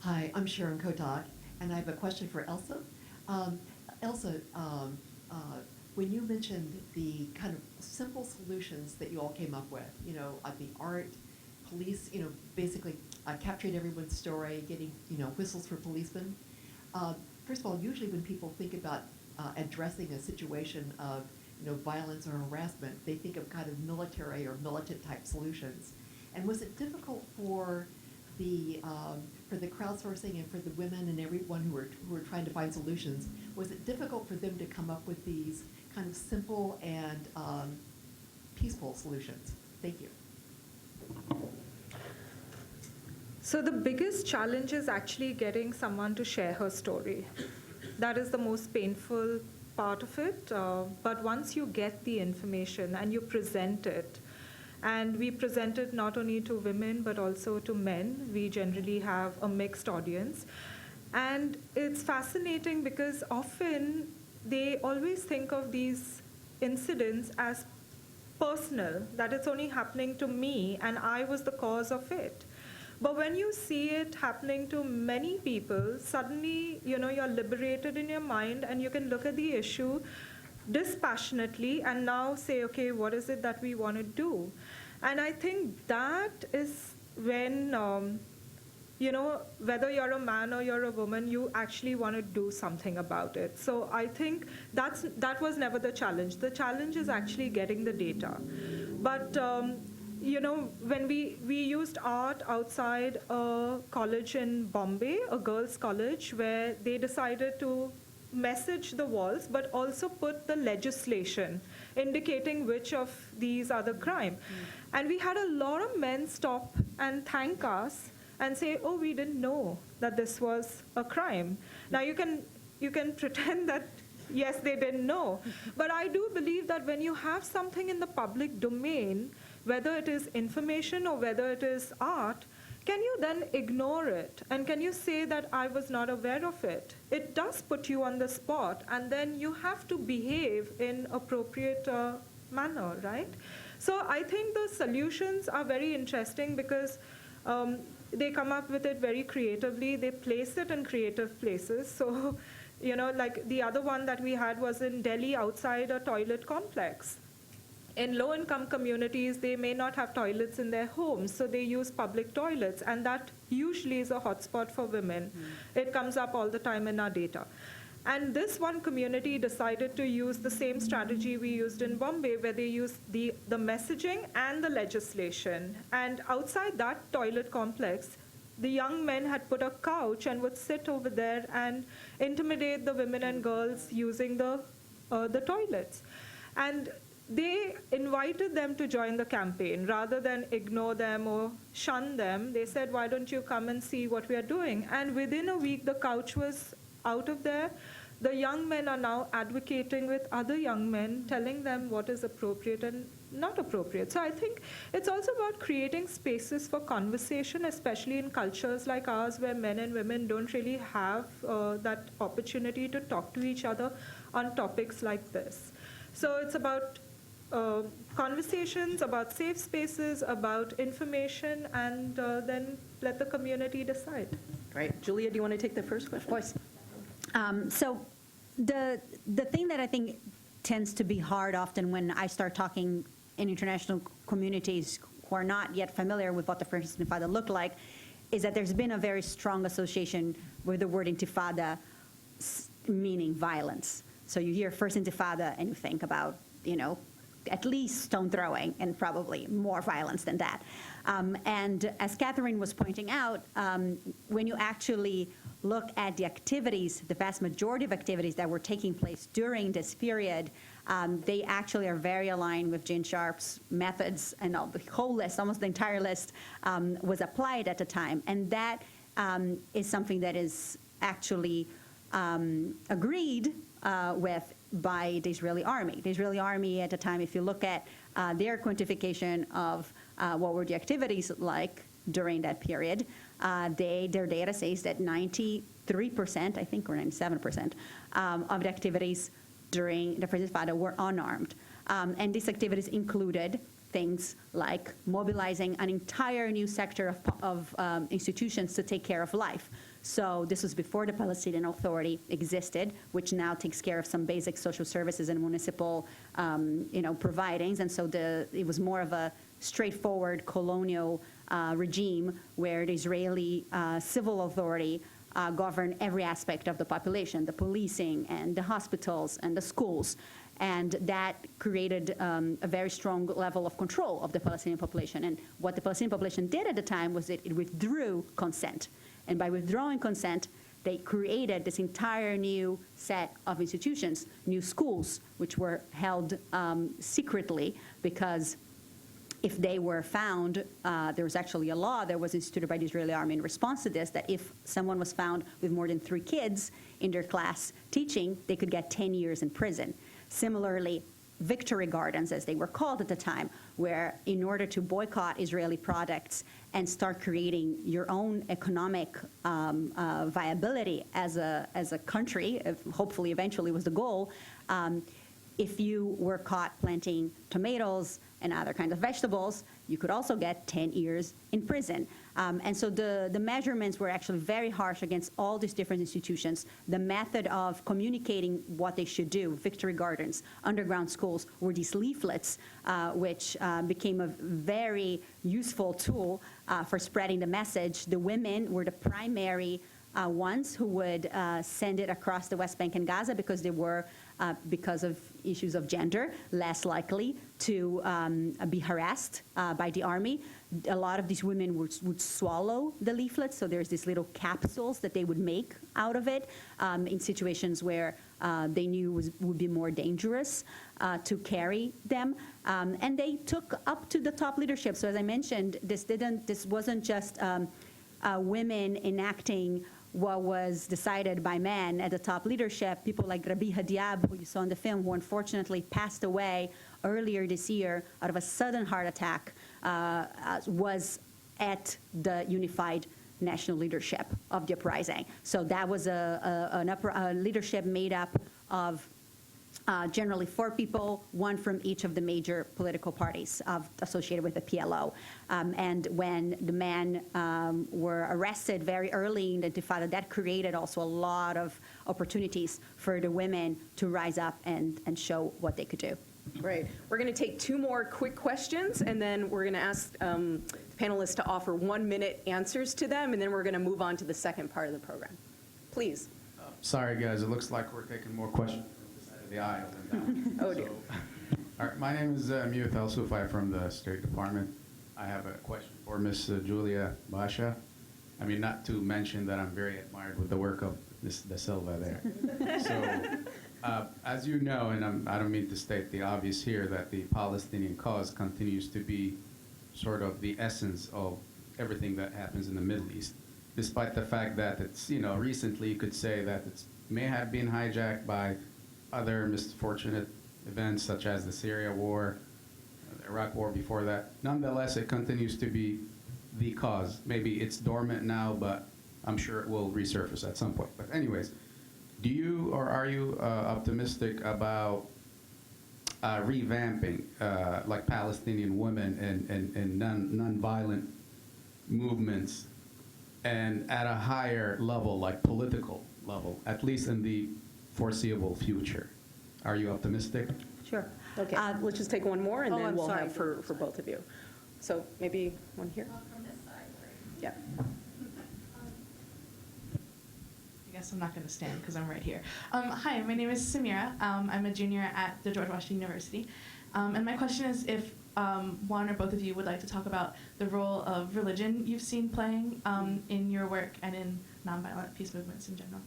Hi, I'm Sharon Kodak, and I have a question for Elsa. Elsa, when you mentioned the kind of simple solutions that you all came up with, the art, police, basically capturing everyone's story, getting, whistles for policemen. First of all, usually when people think about addressing a situation of, violence or harassment, they think of kind of military or militant type solutions. And was it difficult for the crowdsourcing and for the women and everyone who were trying to find solutions? Was it difficult for them to come up with these kind of simple and peaceful solutions? Thank you. So the biggest challenge is actually getting someone to share her story. That is the most painful part of it. But once you get the information and you present it, and we present it not only to women but also to men, we generally have a mixed audience. And it's fascinating because often they always think of these incidents as personal, that it's only happening to me and I was the cause of it. But when you see it happening to many people, suddenly, you're liberated in your mind and you can look at the issue dispassionately and now say, okay, what is it that we want to do? And I think that is when, whether you're a man or you're a woman, you actually want to do something about it. So I think that was never the challenge. The challenge is actually getting the data. But when we used art outside a college in Bombay, a girls' college, where they decided to message the walls, but also put the legislation indicating which of these are the crime. And we had a lot of men stop and thank us and say, oh, we didn't know that this was a crime. Now you can pretend that yes, they didn't know. But I do believe that when you have something in the public domain, whether it is information or whether it is art, can you then ignore it? And can you say that I was not aware of it? It does put you on the spot, and then you have to behave in appropriate manner, right? So I think the solutions are very interesting because they come up with it very creatively. They place it in creative places. So, like the other one that we had was in Delhi outside a toilet complex. In low-income communities, they may not have toilets in their homes, so they use public toilets, and that usually is a hotspot for women. It comes up all the time in our data. And this one community decided to use the same strategy we used in Bombay, where they used the messaging and the legislation. And outside that toilet complex, the young men had put a couch and would sit over there and intimidate the women and girls using the toilets. And they invited them to join the campaign. Rather than ignore them or shun them, they said, why don't you come and see what we are doing? And within a week, the couch was out of there. The young men are now advocating with other young men, telling them what is appropriate and not appropriate. So I think it's also about creating spaces for conversation, especially in cultures like ours, where men and women don't really have that opportunity to talk to each other on topics like this. So it's about conversations, about safe spaces, about information, and then let the community decide. Great. Julia, do you want to take the first question? Of course. So the thing that I think tends to be hard often when I start talking in international communities who are not yet familiar with what the First Intifada looked like is that there's been a very strong association with the word intifada, meaning violence. So you hear First Intifada and you think about, at least stone throwing and probably more violence than that. And as Catherine was pointing out, when you actually look at the activities, the vast majority of activities that were taking place during this period, they actually are very aligned with Jane Sharp's methods, and the whole list, almost the entire list, was applied at the time. And that is something that is actually agreed with by the Israeli army. The Israeli army at the time, if you look at their quantification of what were the activities like during that period, their data says that 93%, I think, or 97% of the activities during the First Intifada were unarmed. And these activities included things like mobilizing an entire new sector of institutions to take care of life. So this was before the Palestinian Authority existed, which now takes care of some basic social services and municipal, providings. And so it was more of a straightforward colonial regime where the Israeli civil authority governed every aspect of the population, the policing and the hospitals and the schools. And that created a very strong level of control of the Palestinian population. And what the Palestinian population did at the time was that it withdrew consent. And by withdrawing consent, they created this entire new set of institutions, new schools, which were held secretly, because if they were found, there was actually a law that was instituted by the Israeli army in response to this, that if someone was found with more than 3 kids in their class teaching, they could get 10 years in prison. Similarly, victory gardens, as they were called at the time, where in order to boycott Israeli products and start creating your own economic viability as a country, hopefully eventually was the goal, if you were caught planting tomatoes and other kinds of vegetables, you could also get 10 years in prison. And so the measurements were actually very harsh against all these different institutions. The method of communicating what they should do, victory gardens, underground schools, were these leaflets, which became a very useful tool for spreading the message. The women were the primary ones who would send it across the West Bank and Gaza because they were, because of issues of gender, less likely to be harassed by the army. A lot of these women would swallow the leaflets, so there's these little capsules that they would make out of it in situations where they knew would be more dangerous to carry them. And they took up to the top leadership. So as I mentioned, this wasn't just women enacting what was decided by men at the top leadership. People like Rabbi Hadiab, who you saw in the film, who unfortunately passed away earlier this year out of a sudden heart attack, was at the unified national leadership of the uprising. So that was a leadership made up of generally 4 people, 1 from each of the major political parties associated with the PLO. And when the men were arrested very early in the Intifada, that created also a lot of opportunities for the women to rise up and show what they could do. Great. We're going to take 2 more quick questions, and then we're going to ask the panelists to offer 1-minute answers to them, and then we're going to move on to the second part of the program. Please. Sorry, guys. It looks like we're taking more questions from the side of the aisle than down. Oh, dear. All right. My name is Muth El-Sufai from the State Department. I have a question for Ms. Julia Bacha. I mean, not to mention that I'm very admired with the work of Ms. De Silva there. So, as you know, and I don't mean to state the obvious here, that the Palestinian cause continues to be sort of the essence of everything that happens in the Middle East, despite the fact that it's, recently you could say that it may have been hijacked by other misfortunate events such as the Syria war, the Iraq war before that. Nonetheless, it continues to be the cause. Maybe it's dormant now, but I'm sure it will resurface at some point. But anyways, do you or are you optimistic about revamping like Palestinian women and non-violent movements, and at a higher level, like political level, at least in the foreseeable future? Are you optimistic? Sure. Okay. Let's just take 1 more, and then I'm we'll sorry. have for both of you. So maybe one here. From this side, right? Yeah. I guess I'm not going to stand because I'm right here. Hi, my name is Samira. I'm a junior at the George Washington University. And my question is if one or both of you would like to talk about the role of religion you've seen playing in your work and in nonviolent peace movements in general.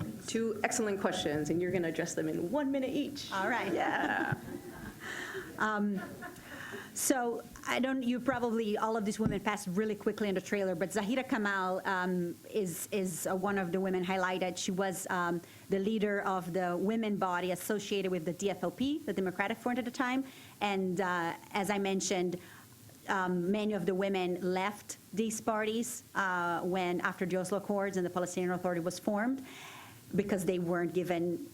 Thanks. 2 excellent questions, and you're going to address them in 1 minute each. All right. Yeah. So you probably, all of these women passed really quickly in the trailer, but Zahira Kamal is one of the women highlighted. She was the leader of the women body associated with the DFLP, the Democratic Front at the time. And as I mentioned, many of the women left these parties after the Oslo Accords and the Palestinian Authority was formed, because they weren't given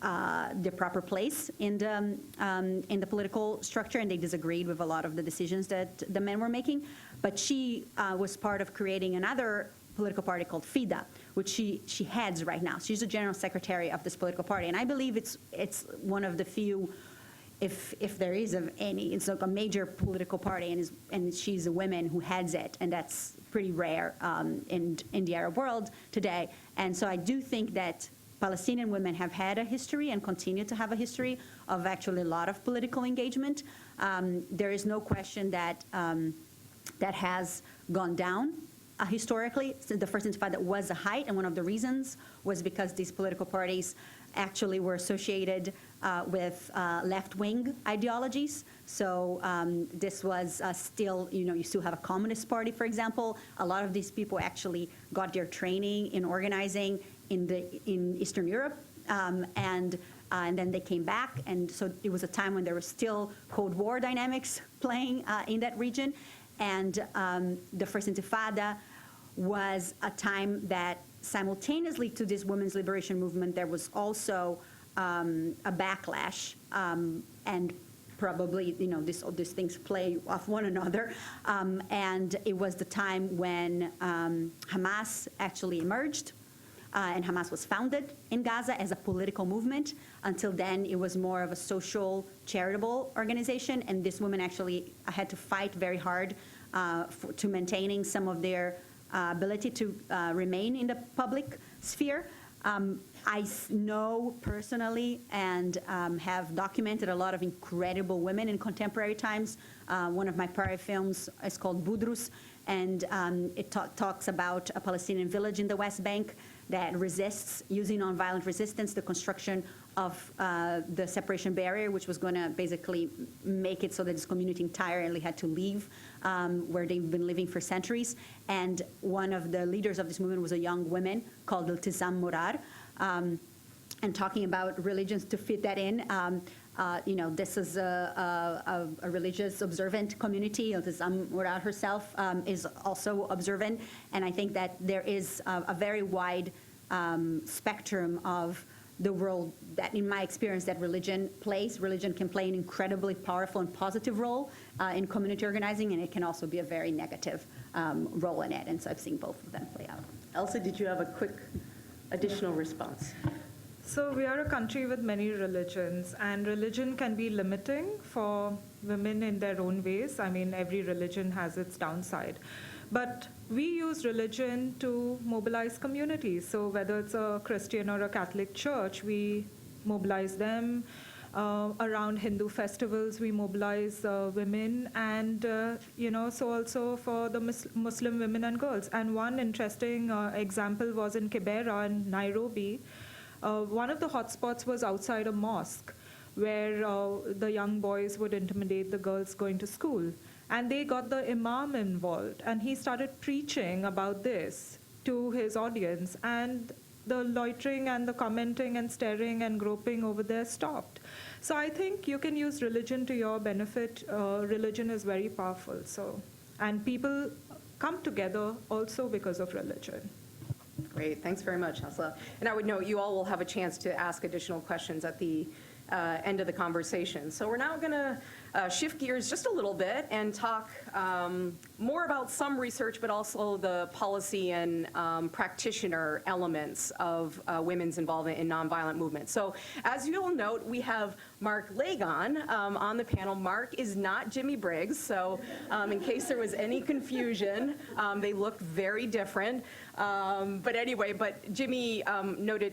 the proper place in the political structure, and they disagreed with a lot of the decisions that the men were making. But she was part of creating another political party called FIDA, which she heads right now. She's the general secretary of this political party, and I believe it's one of the few, if there is any, it's like a major political party, and she's a woman who heads it, and that's pretty rare in the Arab world today. And so I do think that Palestinian women have had a history and continue to have a history of actually a lot of political engagement. There is no question that that has gone down historically. So the first intifada was a height, and one of the reasons was because these political parties actually were associated with left-wing ideologies. So this was still, you still have a communist party, for example. A lot of these people actually got their training in organizing in Eastern Europe, and then they came back, and so it was a time when there was still Cold War dynamics playing in that region, and the First Intifada was a time that simultaneously to this women's liberation movement, there was also a backlash, and probably, these things play off one another, and it was the time when Hamas actually emerged. And Hamas was founded in Gaza as a political movement. Until then, it was more of a social, charitable organization, and this women actually had to fight very hard to maintaining some of their ability to remain in the public sphere. I know personally and have documented a lot of incredible women in contemporary times. One of my prior films is called Budrus, and it talks about a Palestinian village in the West Bank that resists, using nonviolent resistance, the construction of the separation barrier, which was going to basically make it so that this community entirely had to leave where they've been living for centuries. And one of the leaders of this movement was a young woman called Iltizam Murar. And talking about religions to fit that in, this is a religious observant community. Iltizam Murar herself is also observant, and I think that there is a very wide spectrum of the role that, in my experience, that religion plays. Religion can play an incredibly powerful and positive role in community organizing, and it can also be a very negative role in it, and so I've seen both of them play out. Elsa, did you have a quick additional response? So we are a country with many religions, and religion can be limiting for women in their own ways. I mean, every religion has its downside. But we use religion to mobilize communities. So whether it's a Christian or a Catholic church, we mobilize them. Around Hindu festivals, we mobilize women, and so also for the Muslim women and girls. And one interesting example was in Kibera in Nairobi. One of the hotspots was outside a mosque, where the young boys would intimidate the girls going to school. And they got the imam involved, and he started preaching about this to his audience, and the loitering and the commenting and staring and groping over there stopped. So I think you can use religion to your benefit. Religion is very powerful. And people come together also because of religion. Great, thanks very much, Elsa. And I would note you all will have a chance to ask additional questions at the end of the conversation. So we're now going to shift gears just a little bit and talk more about some research, but also the policy and practitioner elements of women's involvement in nonviolent movement. So as you'll note, we have Mark Lagon on the panel. Mark is not Jimmy Briggs, so in case there was any confusion, they look very different. But anyway, Jimmy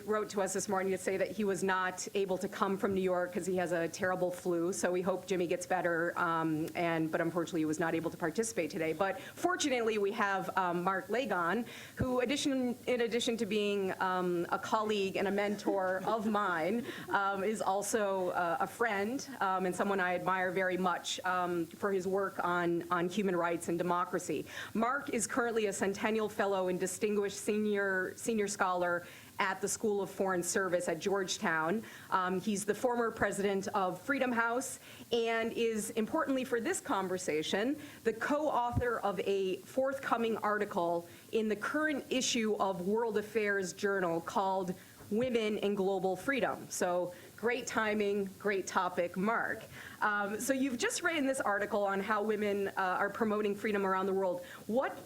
wrote to us this morning to say that he was not able to come from New York because he has a terrible flu. So we hope Jimmy gets better, but unfortunately he was not able to participate today. But fortunately, we have Mark Lagon, who, in addition to being a colleague and a mentor of mine, is also a friend and someone I admire very much for his work on human rights and democracy. Mark is currently a Centennial Fellow and Distinguished Senior Scholar at the School of Foreign Service at Georgetown. He's the former president of Freedom House and is, importantly for this conversation, the co-author of a forthcoming article in the current issue of World Affairs Journal called Women in Global Freedom. So great timing, great topic, Mark. So you've just written this article on how women are promoting freedom around the world. What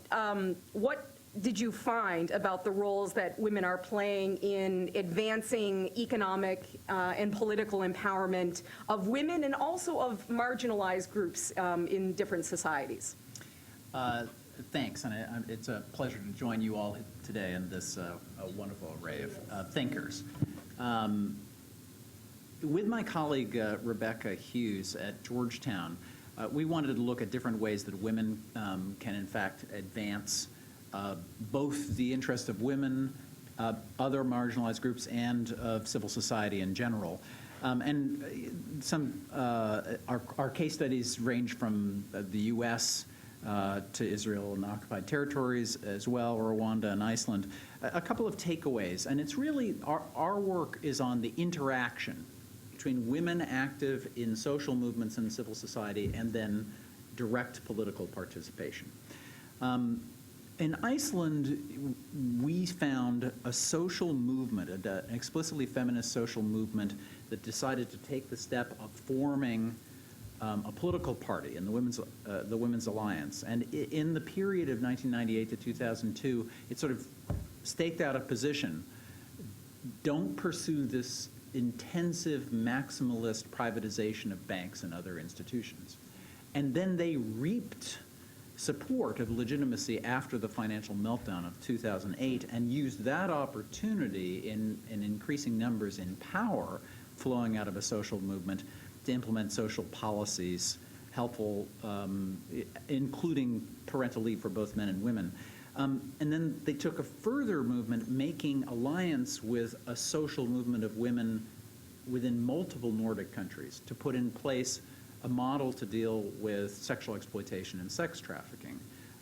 did you find about the roles that women are playing in advancing economic and political empowerment of women and also of marginalized groups in different societies? Thanks, and it's a pleasure to join you all today in this wonderful array of thinkers. With my colleague Rebecca Hughes at Georgetown, we wanted to look at different ways that women can in fact advance both the interest of women, other marginalized groups, and of civil society in general. And our case studies range from the U.S. To Israel and occupied territories as well, Rwanda and Iceland. A couple of takeaways, and it's really, our work is on the interaction between women active in social movements and civil society and then direct political participation. In Iceland, we found a social movement, an explicitly feminist social movement that decided to take the step of forming a political party in the Women's Alliance. And in the period of 1998 to 2002, it sort of staked out a position. Don't pursue this intensive maximalist privatization of banks and other institutions. And then they reaped support of legitimacy after the financial meltdown of 2008 and used that opportunity in increasing numbers in power flowing out of a social movement to implement social policies helpful, including parental leave for both men and women. And then they took a further movement, making alliance with a social movement of women within multiple Nordic countries to put in place a model to deal with sexual exploitation and sex trafficking,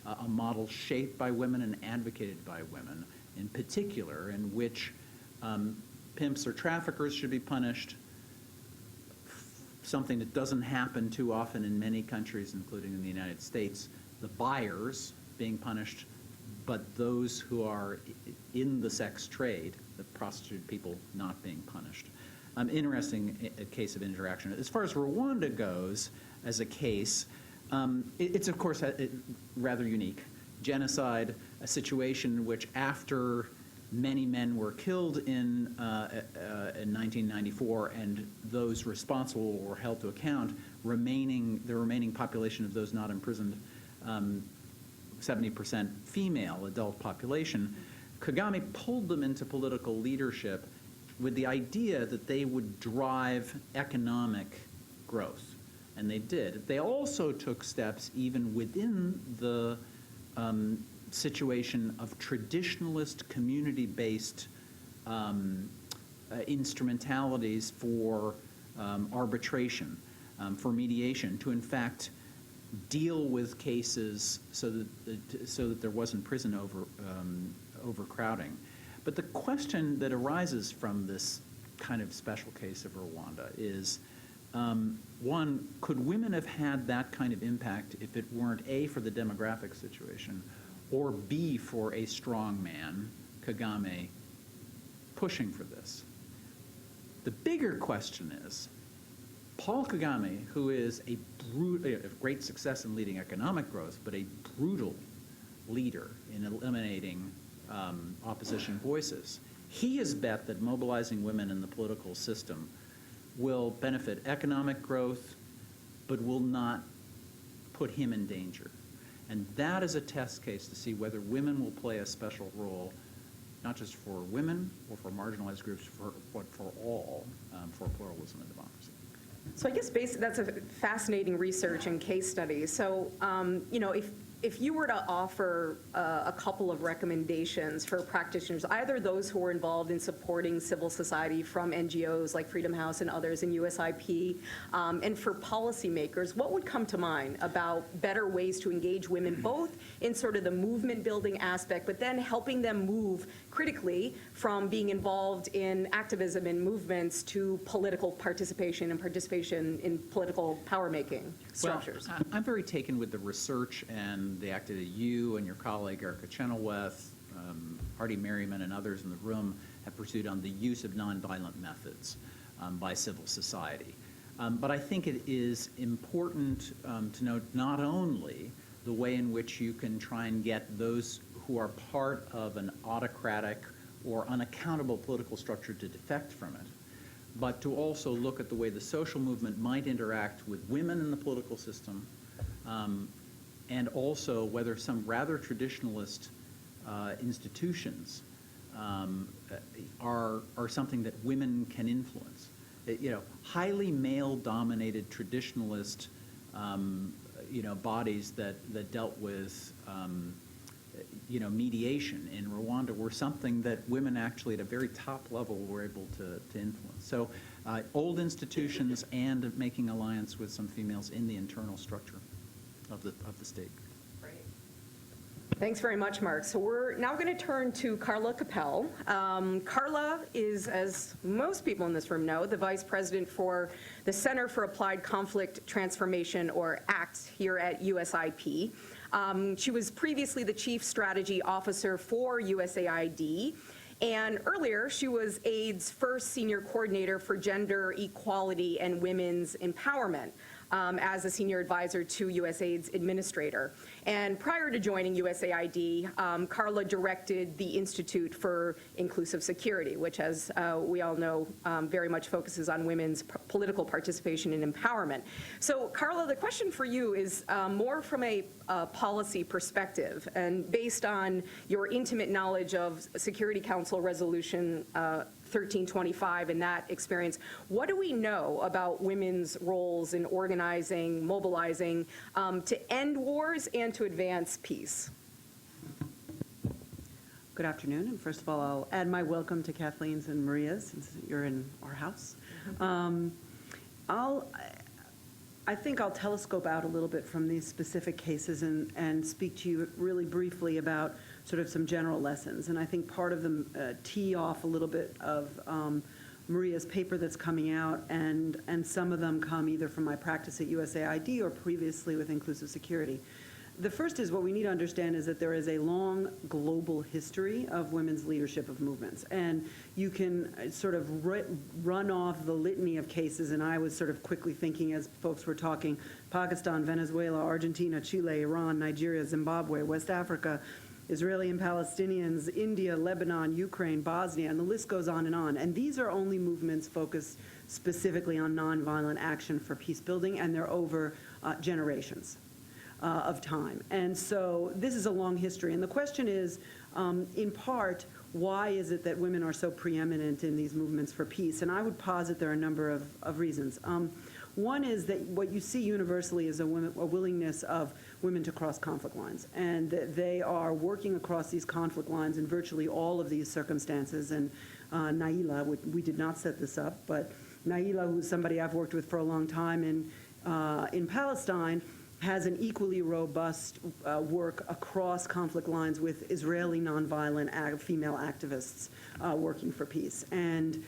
a model shaped by women and advocated by women, in particular, in which pimps or traffickers should be punished, something that doesn't happen too often in many countries, including in the United States, the buyers being punished, but those who are in the sex trade, the prostituted people, not being punished. Interesting case of interaction. As far as Rwanda goes, as a case, it's of course rather unique. Genocide, a situation in which after many men were killed in 1994 and those responsible were held to account, the remaining population of those not imprisoned, 70% female adult population, Kagame pulled them into political leadership with the idea that they would drive economic growth. And they did. They also took steps even within the situation of traditionalist community-based instrumentalities for arbitration, for mediation, to in fact deal with cases so that there wasn't prison overcrowding. But the question that arises from this kind of special case of Rwanda is, one, could women have had that kind of impact if it weren't A, for the demographic situation, or B, for a strong man, Kagame, pushing for this? The bigger question is, Paul Kagame, who is a great success in leading economic growth, but a brutal leader in eliminating opposition voices, he has bet that mobilizing women in the political system will benefit economic growth, but will not put him in danger. And that is a test case to see whether women will play a special role, not just for women or for marginalized groups, but for all, for pluralism and democracy. So I guess that's a fascinating research and case study. So, if you were to offer a couple of recommendations for practitioners, either those who are involved in supporting civil society from NGOs like Freedom House and others in USIP, and for policymakers, what would come to mind about better ways to engage women, both in sort of the movement building aspect, but then helping them move critically from being involved in activism and movements to political participation and participation in political power-making structures? Well, I'm very taken with the research and the activity you and your colleague Erica Chenoweth, Hardy Merriman, and others in the room have pursued on the use of nonviolent methods by civil society. But I think it is important to note not only the way in which you can try and get those who are part of an autocratic or unaccountable political structure to defect from it, but to also look at the way the social movement might interact with women in the political system, and also whether some rather traditionalist institutions are something that women can influence. Highly male-dominated traditionalist, bodies that dealt with, mediation in Rwanda were something that women actually at a very top level were able to influence. So old institutions and making alliance with some females in the internal structure of the state. Thanks very much, Mark. So we're now going to turn to Carla Koppell. Carla is, as most people in this room know, the Vice President for the Center for Applied Conflict Transformation, or ACT, here at USIP. She was previously the Chief Strategy Officer for USAID, and earlier she was AID's first Senior Coordinator for Gender Equality and Women's Empowerment, as a senior advisor to USAID's administrator. And prior to joining USAID, Carla directed the Institute for Inclusive Security, which, as we all know, very much focuses on women's political participation and empowerment. So, Carla, the question for you is more from a policy perspective, and based on your intimate knowledge of Security Council Resolution 1325 and that experience, what do we know about women's roles in organizing, mobilizing to end wars and to advance peace? Good afternoon, and first of all, I'll add my welcome to Kathleen's and Maria's, since you're in our house. I think I'll telescope out a little bit from these specific cases and speak to you really briefly about sort of some general lessons. And I think part of them tee off a little bit of Maria's paper that's coming out, and some of them come either from my practice at USAID or previously with Inclusive Security. The first is, what we need to understand is that there is a long global history of women's leadership of movements. And you can sort of run off the litany of cases, and I was sort of quickly thinking as folks were talking, Pakistan, Venezuela, Argentina, Chile, Iran, Nigeria, Zimbabwe, West Africa, Israeli and Palestinians, India, Lebanon, Ukraine, Bosnia, and the list goes on. And these are only movements focused specifically on nonviolent action for peace building, and they're over generations of time. And so this is a long history. And the question is, in part, why is it that women are so preeminent in these movements for peace? And I would posit there are a number of reasons. One is that what you see universally is a willingness of women to cross conflict lines, and that they are working across these conflict lines in virtually all of these circumstances. And Naila, we did not set this up, but Naila, who's somebody I've worked with for a long time in Palestine, has an equally robust work across conflict lines with Israeli nonviolent female activists working for peace. And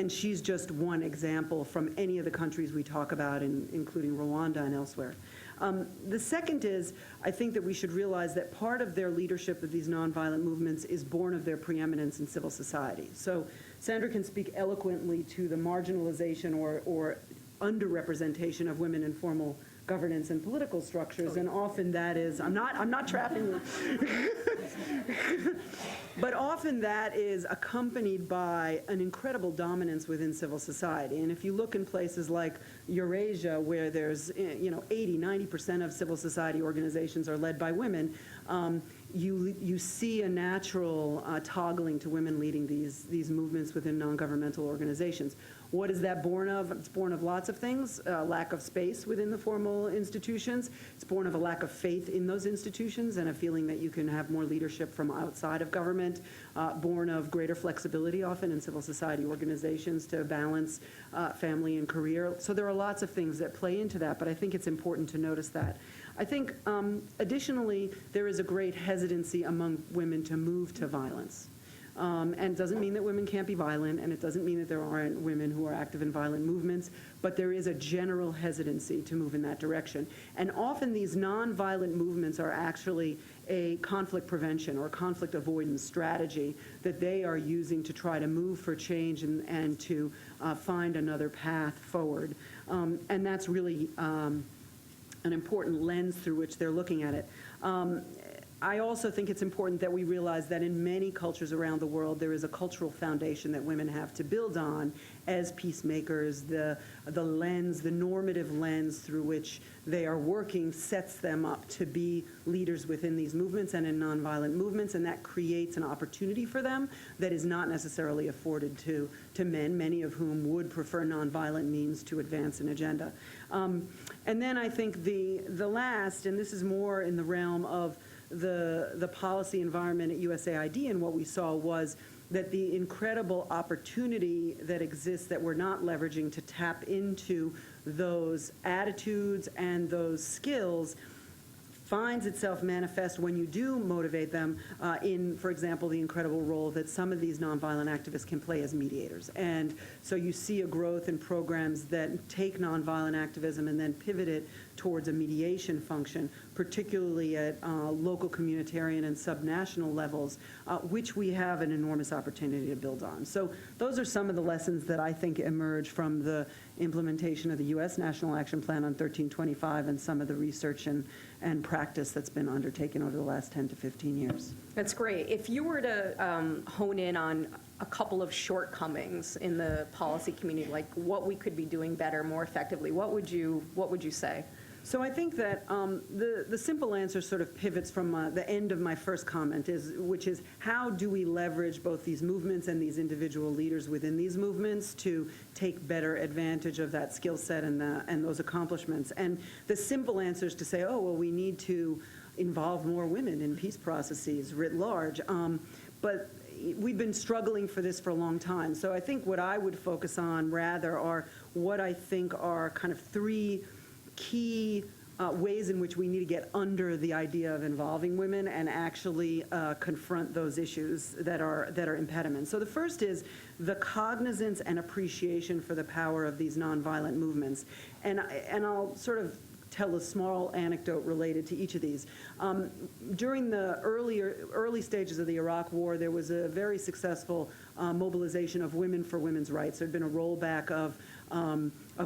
she's just one example from any of the countries we talk about, including Rwanda and elsewhere. The second is, I think that we should realize that part of their leadership of these nonviolent movements is born of their preeminence in civil society. So Sandra can speak eloquently to the marginalization or underrepresentation of women in formal governance and political structures, and often that is, I'm not trapping you, but often that is accompanied by an incredible dominance within civil society. And if you look in places like Eurasia, where there's 80-90% of civil society organizations are led by women, you see a natural toggling to women leading these movements within non-governmental organizations. What is that born of? It's born of lots of things. Lack of space within the formal institutions. It's born of a lack of faith in those institutions and a feeling that you can have more leadership from outside of government. Born of greater flexibility often in civil society organizations to balance family and career. So there are lots of things that play into that, but I think it's important to notice that. I think additionally, there is a great hesitancy among women to move to violence. And it doesn't mean that women can't be violent, and it doesn't mean that there aren't women who are active in violent movements, but there is a general hesitancy to move in that direction. And often these nonviolent movements are actually a conflict prevention or conflict avoidance strategy that they are using to try to move for change and to find another path forward. And that's really an important lens through which they're looking at it. I also think it's important that we realize that in many cultures around the world, there is a cultural foundation that women have to build on as peacemakers. The lens, the normative lens through which they are working sets them up to be leaders within these movements and in nonviolent movements, and that creates an opportunity for them that is not necessarily afforded to men, many of whom would prefer nonviolent means to advance an agenda. And then I think the last, and this is more in the realm of the policy environment at USAID, and what we saw was that the incredible opportunity that exists that we're not leveraging to tap into those attitudes and those skills finds itself manifest when you do motivate them in, for example, the incredible role that some of these nonviolent activists can play as mediators. And so you see a growth in programs that take nonviolent activism and then pivot it towards a mediation function, particularly at local, communitarian, and subnational levels, which we have an enormous opportunity to build on. So those are some of the lessons that I think emerge from the implementation of the U.S. National Action Plan on 1325 and some of the research and practice that's been undertaken over the last 10 to 15 years. That's great. If you were to hone in on a couple of shortcomings in the policy community, like what we could be doing better, more effectively, what would you say? So I think that the simple answer sort of pivots from the end of my first comment, which is how do we leverage both these movements and these individual leaders within these movements to take better advantage of that skill set and those accomplishments. And the simple answer is to say, oh, well, we need to involve more women in peace processes writ large. But we've been struggling for this for a long time. So I think what I would focus on rather are what I think are kind of three key ways in which we need to get under the idea of involving women and actually confront those issues that are impediments. So the first is the cognizance and appreciation for the power of these nonviolent movements. And I'll sort of tell a small anecdote related to each of these. During the early stages of the Iraq War, there was a very successful mobilization of women for women's rights. There had been a rollback of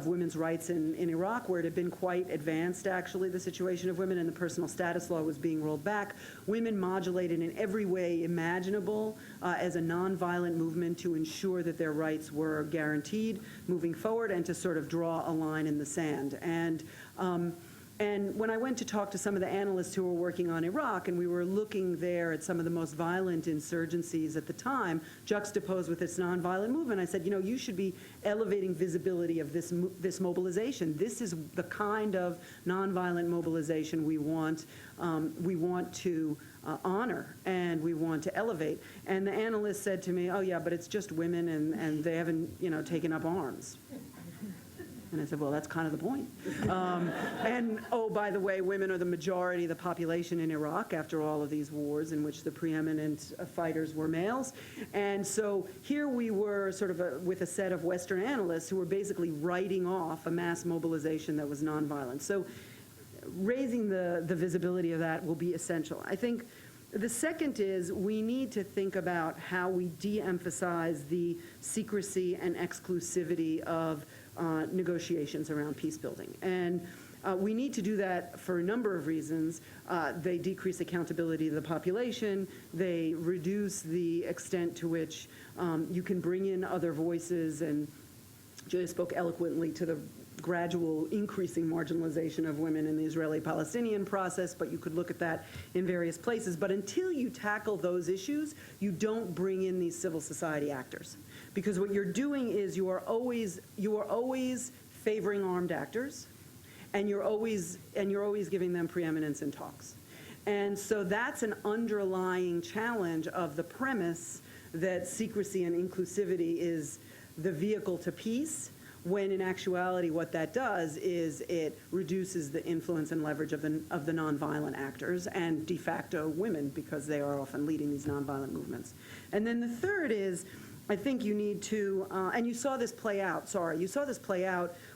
women's rights in Iraq, where it had been quite advanced, actually, the situation of women, and the personal status law was being rolled back. Women modulated in every way imaginable as a nonviolent movement to ensure that their rights were guaranteed moving forward and to sort of draw a line in the sand. And when I went to talk to some of the analysts who were working on Iraq, and we were looking there at some of the most violent insurgencies at the time, juxtaposed with this nonviolent movement, I said, you know, you should be elevating visibility of this mobilization. This is the kind of nonviolent mobilization we want to honor and we want to elevate. And the analyst said to me, oh yeah, but it's just women and they haven't, you know, taken up arms. And I said, well, that's kind of the point. And, oh, by the way, women are the majority of the population in Iraq after all of these wars in which the preeminent fighters were males. And so here we were sort of with a set of Western analysts who were basically writing off a mass mobilization that was nonviolent. So raising the visibility of that will be essential. I think the second is we need to think about how we de-emphasize the secrecy and exclusivity of negotiations around peace building. And we need to do that for a number of reasons. They decrease accountability to the population. They reduce the extent to which you can bring in other voices. And Julia spoke eloquently to the gradual increasing marginalization of women in the Israeli-Palestinian process, but you could look at that in various places. But until you tackle those issues, you don't bring in these civil society actors. Because what you're doing is you are always favoring armed actors, and you're always giving them preeminence in talks. And so that's an underlying challenge of the premise that secrecy and inclusivity is the vehicle to peace, when in actuality what that does is it reduces the influence and leverage of the nonviolent actors and de facto women, because they are often leading these nonviolent movements. And then the third is, I think you need to, and you saw this play out,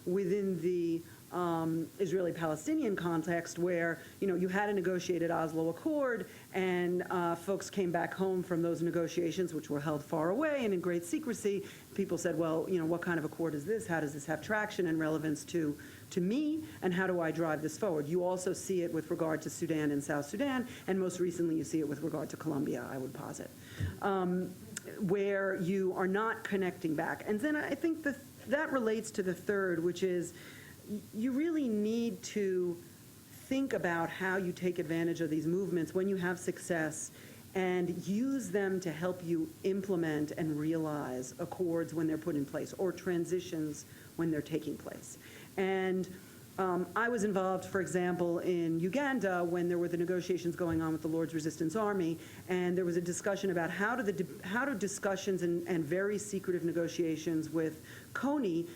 within the Israeli-Palestinian context where, you had a negotiated Oslo Accord and folks came back home from those negotiations, which were held far away and in great secrecy. People said, well, what kind of accord is this? How does this have traction and relevance to me, and how do I drive this forward? You also see it with regard to Sudan and South Sudan, and most recently you see it with regard to Colombia, I would posit, where you are not connecting back. And then I think that relates to the third, which is you really need to think about how you take advantage of these movements when you have success and use them to help you implement and realize accords when they're put in place or transitions when they're taking place. And I was involved, for example, in Uganda when there were the negotiations going on with the Lord's Resistance Army, and there was a discussion about how do discussions and very secretive negotiations with CONI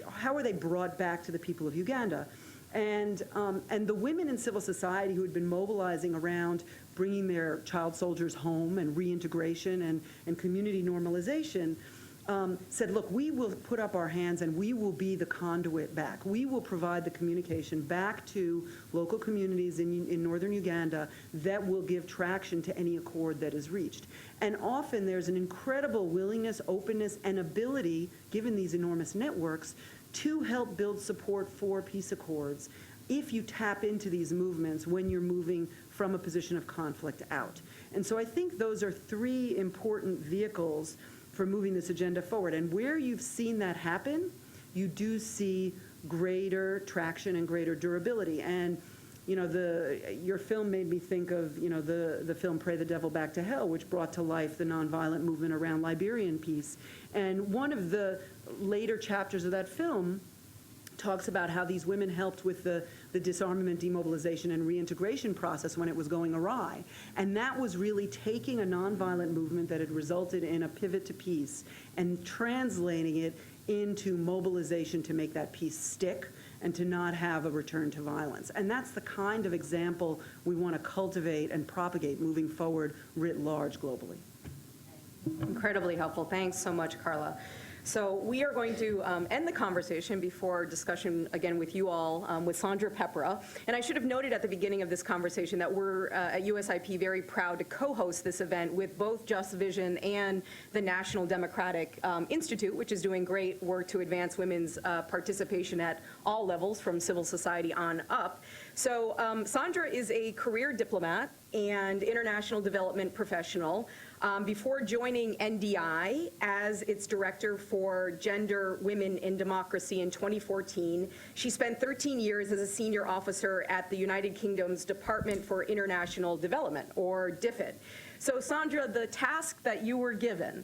how are they brought back to the people of Uganda? And the women in civil society who had been mobilizing around bringing their child soldiers home and reintegration and community normalization said, look, we will put up our hands and we will be the conduit back. We will provide the communication back to local communities in northern Uganda that will give traction to any accord that is reached. And often there's an incredible willingness, openness, and ability, given these enormous networks, to help build support for peace accords if you tap into these movements when you're moving from a position of conflict out. And so I think those are three important vehicles for moving this agenda forward. And where you've seen that happen, you do see greater traction and greater durability. And your film made me think of the film Pray the Devil Back to Hell, which brought to life the nonviolent movement around Liberian peace. And one of the later chapters of that film talks about how these women helped with the disarmament, demobilization, and reintegration process when it was going awry. And that was really taking a nonviolent movement that had resulted in a pivot to peace and translating it into mobilization to make that peace stick and to not have a return to violence. And that's the kind of example we want to cultivate and propagate moving forward writ large globally. Incredibly helpful. Thanks so much, Carla. So we are going to end the conversation before discussion again with you all with Sandra Pepera. And I should have noted at the beginning of this conversation that we're at USIP very proud to co-host this event with both Just Vision and the National Democratic Institute, which is doing great work to advance women's participation at all levels from civil society on up. So Sandra is a career diplomat and international development professional. Before joining NDI as its director for Gender, Women, and Democracy in 2014, she spent 13 years as a senior officer at the United Kingdom's Department for International Development, or DFID. So Sandra, the task that you were given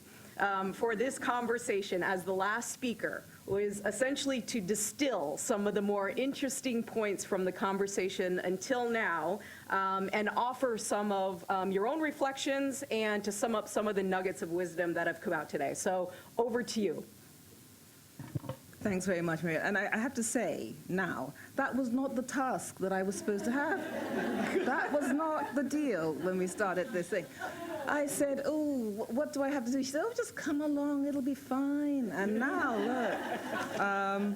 for this conversation as the last speaker was essentially to distill some of the more interesting points from the conversation until now and offer some of your own reflections and to sum up some of the nuggets of wisdom that have come out today. So over to you. Thanks very much, Maria. And I have to say now, that was not the task that I was supposed to have. That was not the deal when we started this thing. I said, oh, what do I have to do? She said, oh, just come along, it'll be fine. And now, look.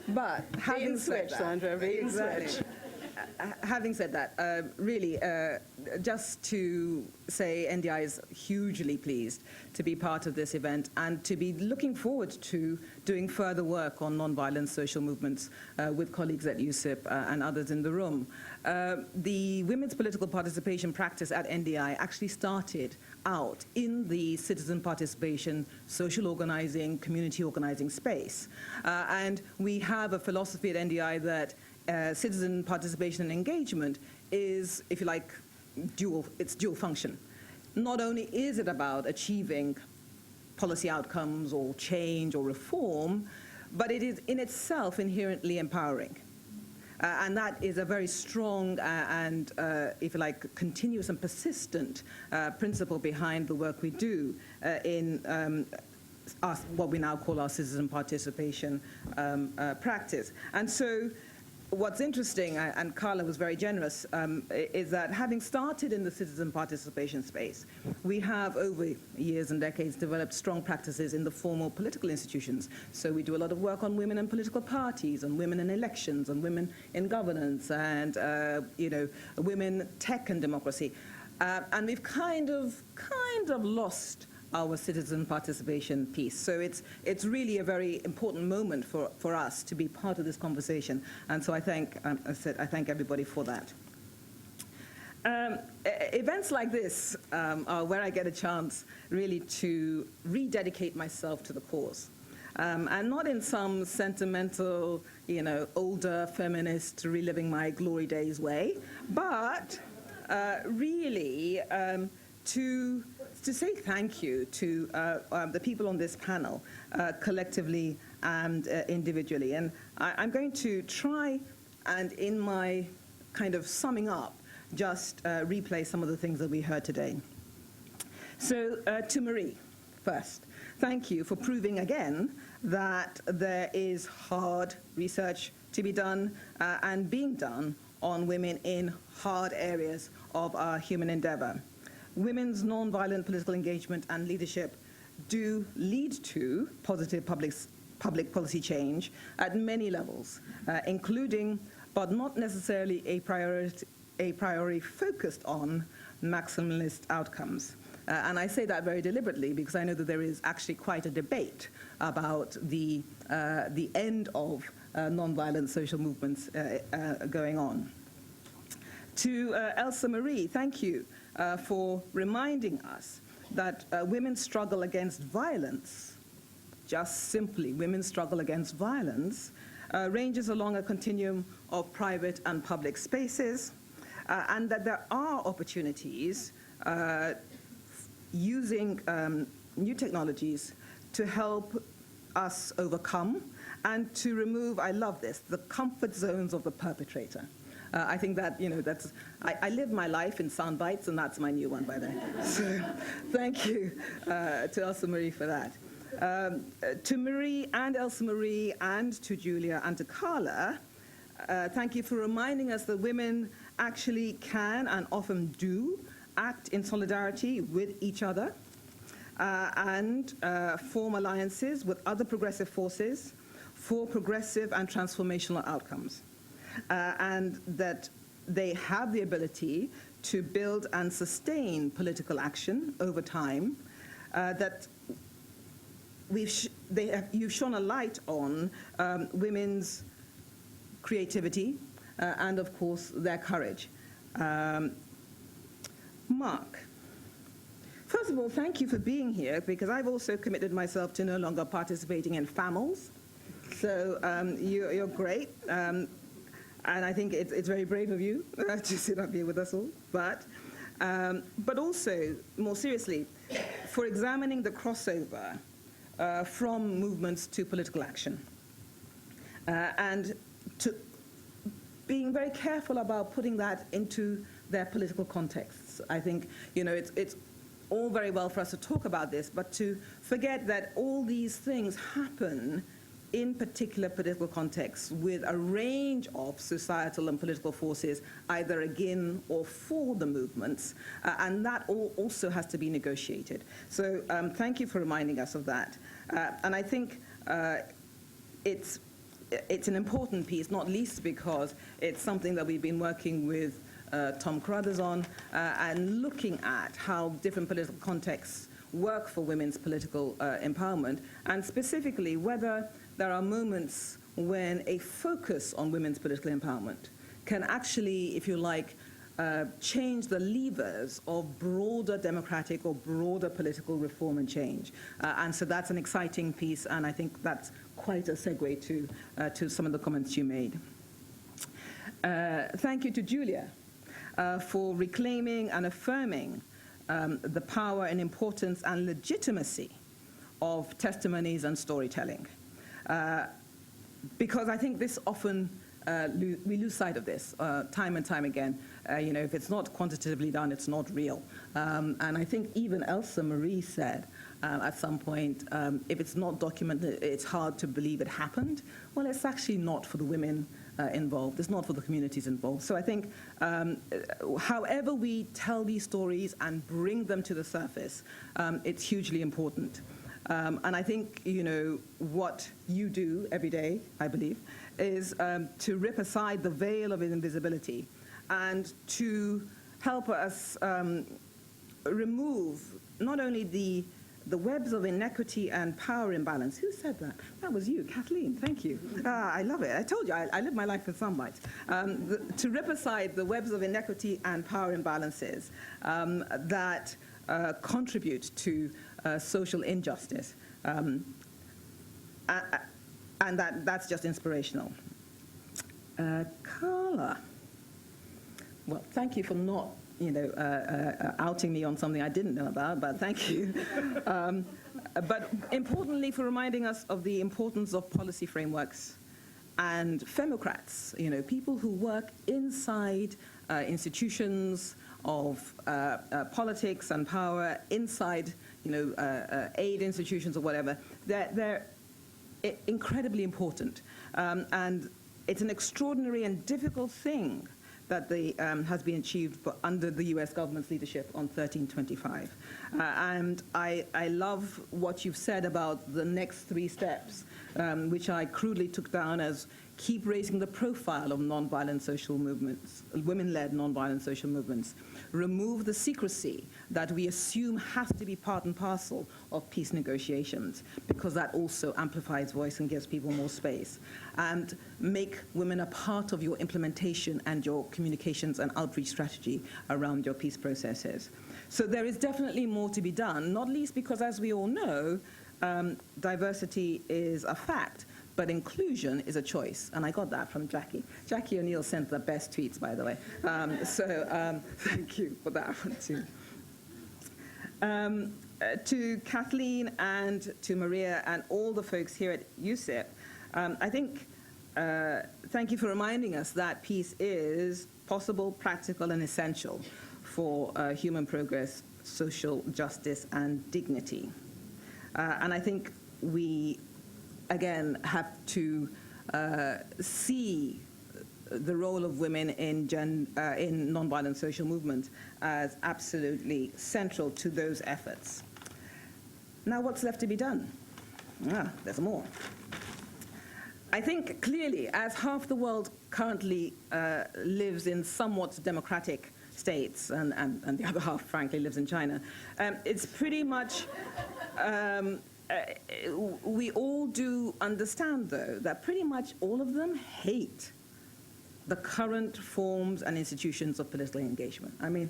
But having said that, Sandra, exactly. Having said that, really, just to say NDI is hugely pleased to be part of this event and to be looking forward to doing further work on nonviolent social movements with colleagues at USIP and others in the room. The women's political participation practice at NDI actually started out in the citizen participation, social organizing, community organizing space. And we have a philosophy at NDI that citizen participation and engagement is, if you like, it's dual function. Not only is it about achieving policy outcomes or change or reform, but it is in itself inherently empowering. And that is a very strong and, if you like, continuous and persistent principle behind the work we do in what we now call our citizen participation practice. And so what's interesting, and Carla was very generous, is that having started in the citizen participation space, we have over years and decades developed strong practices in the formal political institutions. So we do a lot of work on women and political parties, on women in elections, on women in governance, and women, tech, and democracy. And we've kind of lost our citizen participation piece. So it's really a very important moment for us to be part of this conversation. And so I thank everybody for that. Events like this are where I get a chance really to rededicate myself to the cause. And not in some sentimental, older feminist reliving my glory days way, but really to say thank you to the people on this panel, collectively and individually. And I'm going to try and, in my kind of summing up, just replay some of the things that we heard today. So to Marie, first, thank you for proving again that there is hard research to be done and being done on women in hard areas of our human endeavor. Women's nonviolent political engagement and leadership do lead to positive public policy change at many levels, including, but not necessarily a priori focused on maximalist outcomes. And I say that very deliberately because I know that there is actually quite a debate about the end of nonviolent social movements going on. To Elsa Marie, thank you for reminding us that women's struggle against violence, just simply women's struggle against violence, ranges along a continuum of private and public spaces, and that there are opportunities using new technologies to help us overcome and to remove, I love this, the comfort zones of the perpetrator. I think that, I live my life in sound bites, and that's my new one, by the way. So thank you to Elsa Marie for that. To Marie and Elsa Marie and to Julia and to Carla, thank you for reminding us that women actually can and often do act in solidarity with each other and form alliances with other progressive forces for progressive and transformational outcomes. And that they have the ability to build and sustain political action over time, that you've shone a light on women's creativity and, of course, their courage. Mark, first of all, thank you for being here, because I've also committed myself to no longer participating in FAMLs. So you're great. And I think it's very brave of you to sit up here with us all. But also, more seriously, for examining the crossover from movements to political action. And to being very careful about putting that into their political contexts. I think, it's all very well for us to talk about this, but to forget that all these things happen in particular political contexts with a range of societal and political forces, either against or for the movements, and that also has to be negotiated. So thank you for reminding us of that. And I think it's an important piece, not least because it's something that we've been working with Tom Carruthers on, and looking at how different political contexts work for women's political empowerment, and specifically whether there are moments when a focus on women's political empowerment can actually, if you like, change the levers of broader democratic or broader political reform and change. And so that's an exciting piece, and I think that's quite a segue to some of the comments you made. Thank you to Julia for reclaiming and affirming the power and importance and legitimacy of testimonies and storytelling. Because I think this often, we lose sight of this time and time again. If it's not quantitatively done, it's not real. And I think even Elsa Marie said at some point, if it's not documented, it's hard to believe it happened. Well, it's actually not for the women involved. It's not for the communities involved. So I think however we tell these stories and bring them to the surface, it's hugely important. And I think, what you do every day, I believe, is to rip aside the veil of invisibility and to help us remove not only the webs of inequity and power imbalance. Who said that? That was you, Kathleen. Thank you. I love it. I told you, I live my life with sound bites. To rip aside the webs of inequity and power imbalances that contribute to social injustice. And that's just inspirational. Carla, well, thank you for not outing me on something I didn't know about, but thank you. But importantly, for reminding us of the importance of policy frameworks and femocrats, people who work inside institutions of politics and power, inside, aid institutions or whatever. They're incredibly important. And it's an extraordinary and difficult thing that has been achieved under the U.S. government's leadership on 1325. And I love what you've said about the next 3 steps, which I crudely took down as keep raising the profile of nonviolent social movements, women-led nonviolent social movements, remove the secrecy that we assume has to be part and parcel of peace negotiations, because that also amplifies voice and gives people more space, and make women a part of your implementation and your communications and outreach strategy around your peace processes. So there is definitely more to be done, not least because, as we all know, diversity is a fact, but inclusion is a choice. And I got that from Jackie. Jackie O'Neill sent the best tweets, by the way. Thank you for that one, too. To Kathleen and to Maria and all the folks here at USIP, I think, thank you for reminding us that peace is possible, practical, and essential for human progress, social justice, and dignity. And I think we, again, have to see the role of women in nonviolent social movement as absolutely central to those efforts. Now, what's left to be done? There's more. I think clearly, as half the world currently lives in somewhat democratic states, and the other half, frankly, lives in China, it's pretty much we all do understand, though, that pretty much all of them hate the current forms and institutions of political engagement. I mean,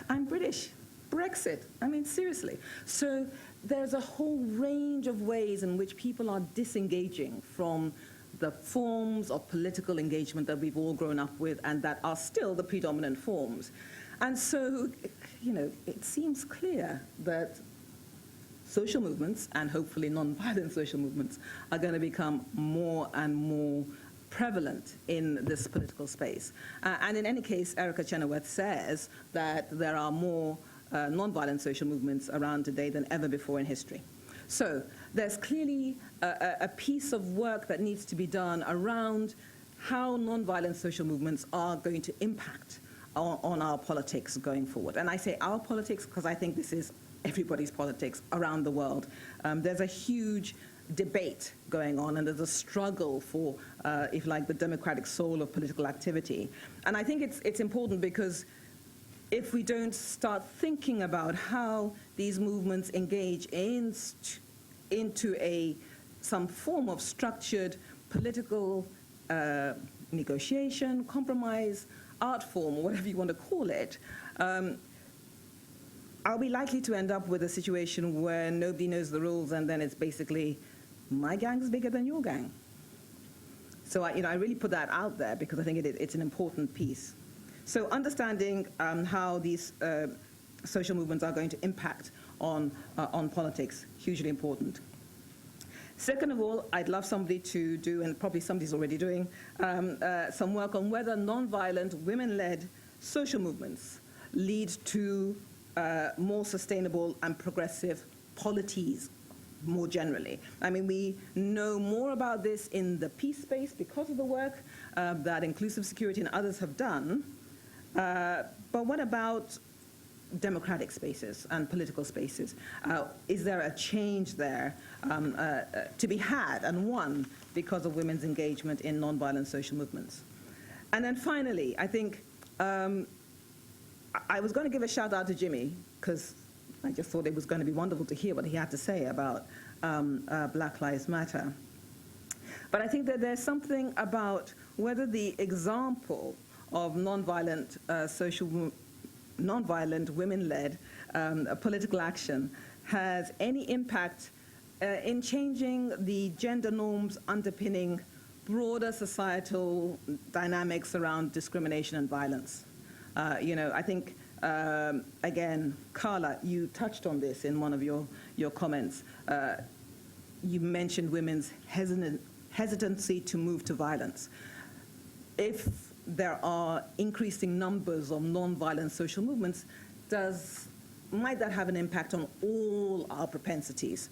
I'm British. Brexit. I mean, seriously. So there's a whole range of ways in which people are disengaging from the forms of political engagement that we've all grown up with and that are still the predominant forms. And so, it seems clear that social movements, and hopefully non-violent social movements, are going to become more and more prevalent in this political space. And in any case, Erica Chenoweth says that there are more non-violent social movements around today than ever before in history. So there's clearly a piece of work that needs to be done around how non-violent social movements are going to impact on our politics going forward. And I say our politics because I think this is everybody's politics around the world. There's a huge debate going on, and there's a struggle for, if you like, the democratic soul of political activity. And I think it's important because if we don't start thinking about how these movements engage into some form of structured political negotiation, compromise, art form, or whatever you want to call it, are we likely to end up with a situation where nobody knows the rules and then it's basically, my gang is bigger than your gang? So I really put that out there because I think it's an important piece. So understanding how these social movements are going to impact on politics, hugely important. Second of all, I'd love somebody to do, and probably somebody's already doing, some work on whether nonviolent, women-led social movements lead to more sustainable and progressive polities, more generally. I mean, we know more about this in the peace space because of the work that Inclusive Security and others have done. But what about democratic spaces and political spaces? Is there a change there to be had and won because of women's engagement in nonviolent social movements? And then finally, I think I was going to give a shout out to Jimmy because I just thought it was going to be wonderful to hear what he had to say about Black Lives Matter. But I think that there's something about whether the example of nonviolent women-led political action has any impact in changing the gender norms underpinning broader societal dynamics around discrimination and violence. I think, again, Carla, you touched on this in one of your comments. You mentioned women's hesitancy to move to violence. If there are increasing numbers of non-violent social movements, might that have an impact on all our propensities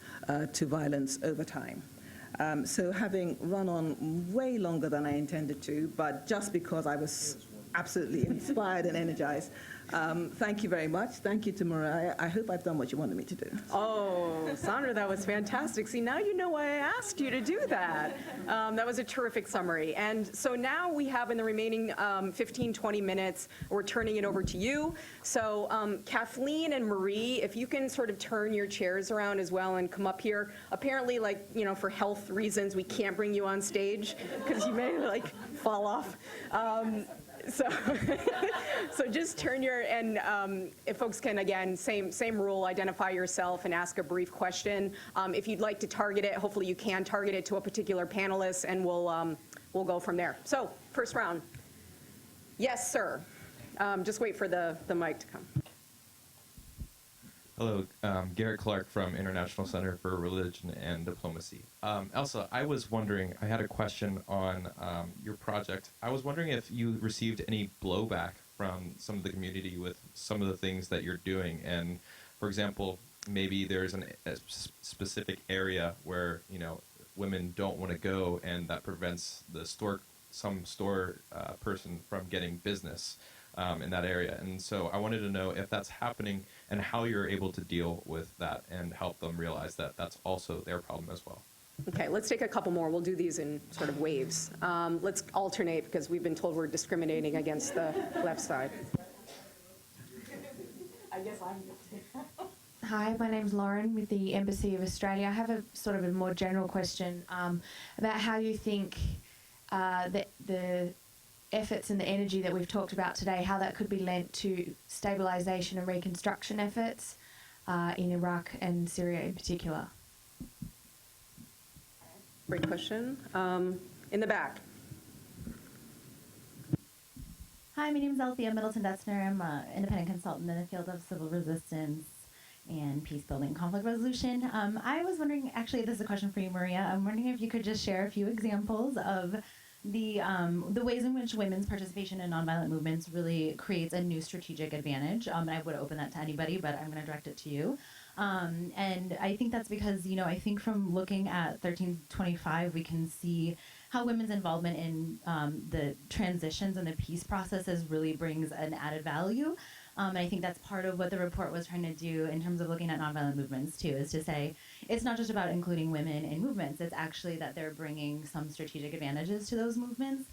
to violence over time? So having run on way longer than I intended to, but just because I was absolutely inspired and energized. Thank you very much. Thank you to Mariah. I hope I've done what you wanted me to do. Oh, Sandra, that was fantastic. See, now you know why I asked you to do that. That was a terrific summary. And so now we have in the remaining 15, 20 minutes, we're turning it over to you. So Kathleen and Marie, if you can sort of turn your chairs around as well and come up here. Apparently, for health reasons, we can't bring you on stage because you may, fall off. So just turn and if folks can, again, same rule, identify yourself and ask a brief question. If you'd like to target it, hopefully you can target it to a particular panelist, and we'll go from there. So, first round. Yes, sir. Just wait for the mic to come. Hello, Garrett Clark from International Center for Religion and Diplomacy. Elsa, I was wondering, I had a question on your project. I was wondering if you received any blowback from some of the community with some of the things that you're doing. And, for example, maybe there's a specific area where, women don't want to go, and that prevents some store person from getting business in that area. And so I wanted to know if that's happening and how you're able to deal with that and help them realize that that's also their problem as well. Okay, let's take a couple more. We'll do these in sort of waves. Let's alternate because we've been told we're discriminating against the left side. I guess I'm Hi, my name's Lauren with the Embassy of Australia. I have a sort of a more general question about how you think that the efforts and the energy that we've talked about today, how that could be lent to stabilization and reconstruction efforts in Iraq and Syria in particular. Great question. In the back. Hi, my name is Elsa Middleton-Detzner. I'm an independent consultant in the field of civil resistance and peace building, conflict resolution. I was wondering, actually, this is a question for you, Maria. I'm wondering if you could just share a few examples of the ways in which women's participation in nonviolent movements really creates a new strategic advantage. And I would open that to anybody, but I'm going to direct it to you. And I think that's because, I think from looking at 1325, we can see how women's involvement in the transitions and the peace processes really brings an added value. And I think that's part of what the report was trying to do in terms of looking at nonviolent movements, too, is to say it's not just about including women in movements. It's actually that they're bringing some strategic advantages to those movements.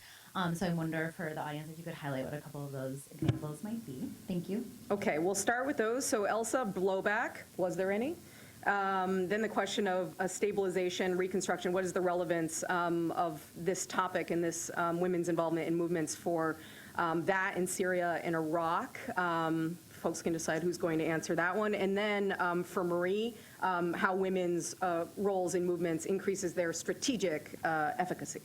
So I wonder for the audience if you could highlight what a couple of those examples might be. Thank you. Okay, we'll start with those. So Elsa, blowback, was there any? Then the question of stabilization, reconstruction, what is the relevance of this topic and this women's involvement in movements for that in Syria and Iraq? Folks can decide who's going to answer that one. And then for Marie, how women's roles in movements increases their strategic efficacy.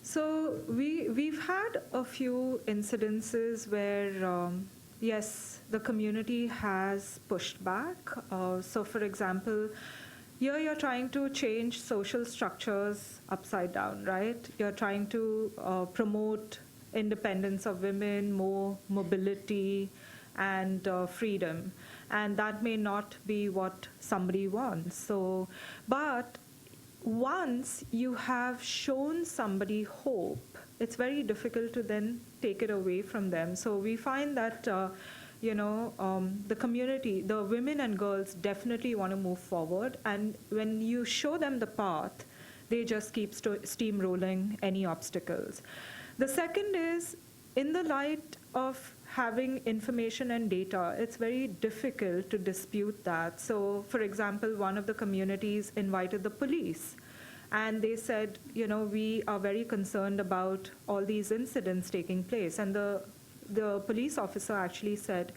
So we've had a few incidences where, yes, the community has pushed back. So for example, here you're trying to change social structures upside down, right? You're trying to promote independence of women, more mobility, and freedom. And that may not be what somebody wants. So, but once you have shown somebody hope, it's very difficult to then take it away from them. So we find that the community, the women and girls definitely want to move forward. And when you show them the path, they just keep steamrolling any obstacles. The second is, in the light of having information and data, it's very difficult to dispute that. So, for example, one of the communities invited the police. And they said, we are very concerned about all these incidents taking place. And the police officer actually said,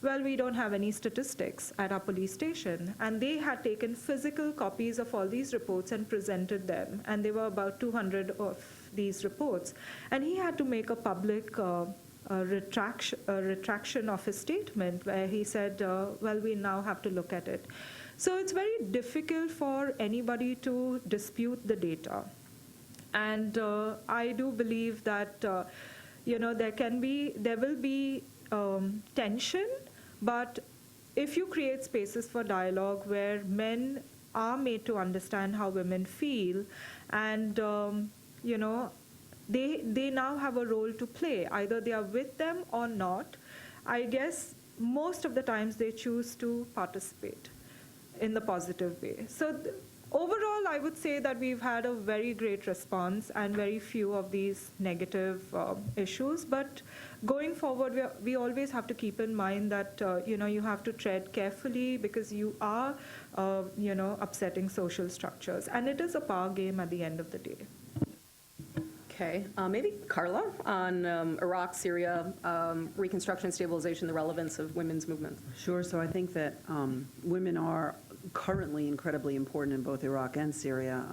well, we don't have any statistics at our police station. And they had taken physical copies of all these reports and presented them. And there were about 200 of these reports. And he had to make a public retraction of his statement, where he said, well, we now have to look at it. So it's very difficult for anybody to dispute the data. And I do believe that there will be tension, but if you create spaces for dialogue where men are made to understand how women feel, and they now have a role to play, either they are with them or not, I guess most of the times they choose to participate in the positive way. So overall, I would say that we've had a very great response and very few of these negative issues. But going forward, we always have to keep in mind that you have to tread carefully, because you are upsetting social structures, and it is a power game at the end of the day. Okay, maybe Carla on Iraq, Syria, reconstruction and stabilization, the relevance of women's movements. Sure. So I think that women are currently incredibly important in both Iraq and Syria.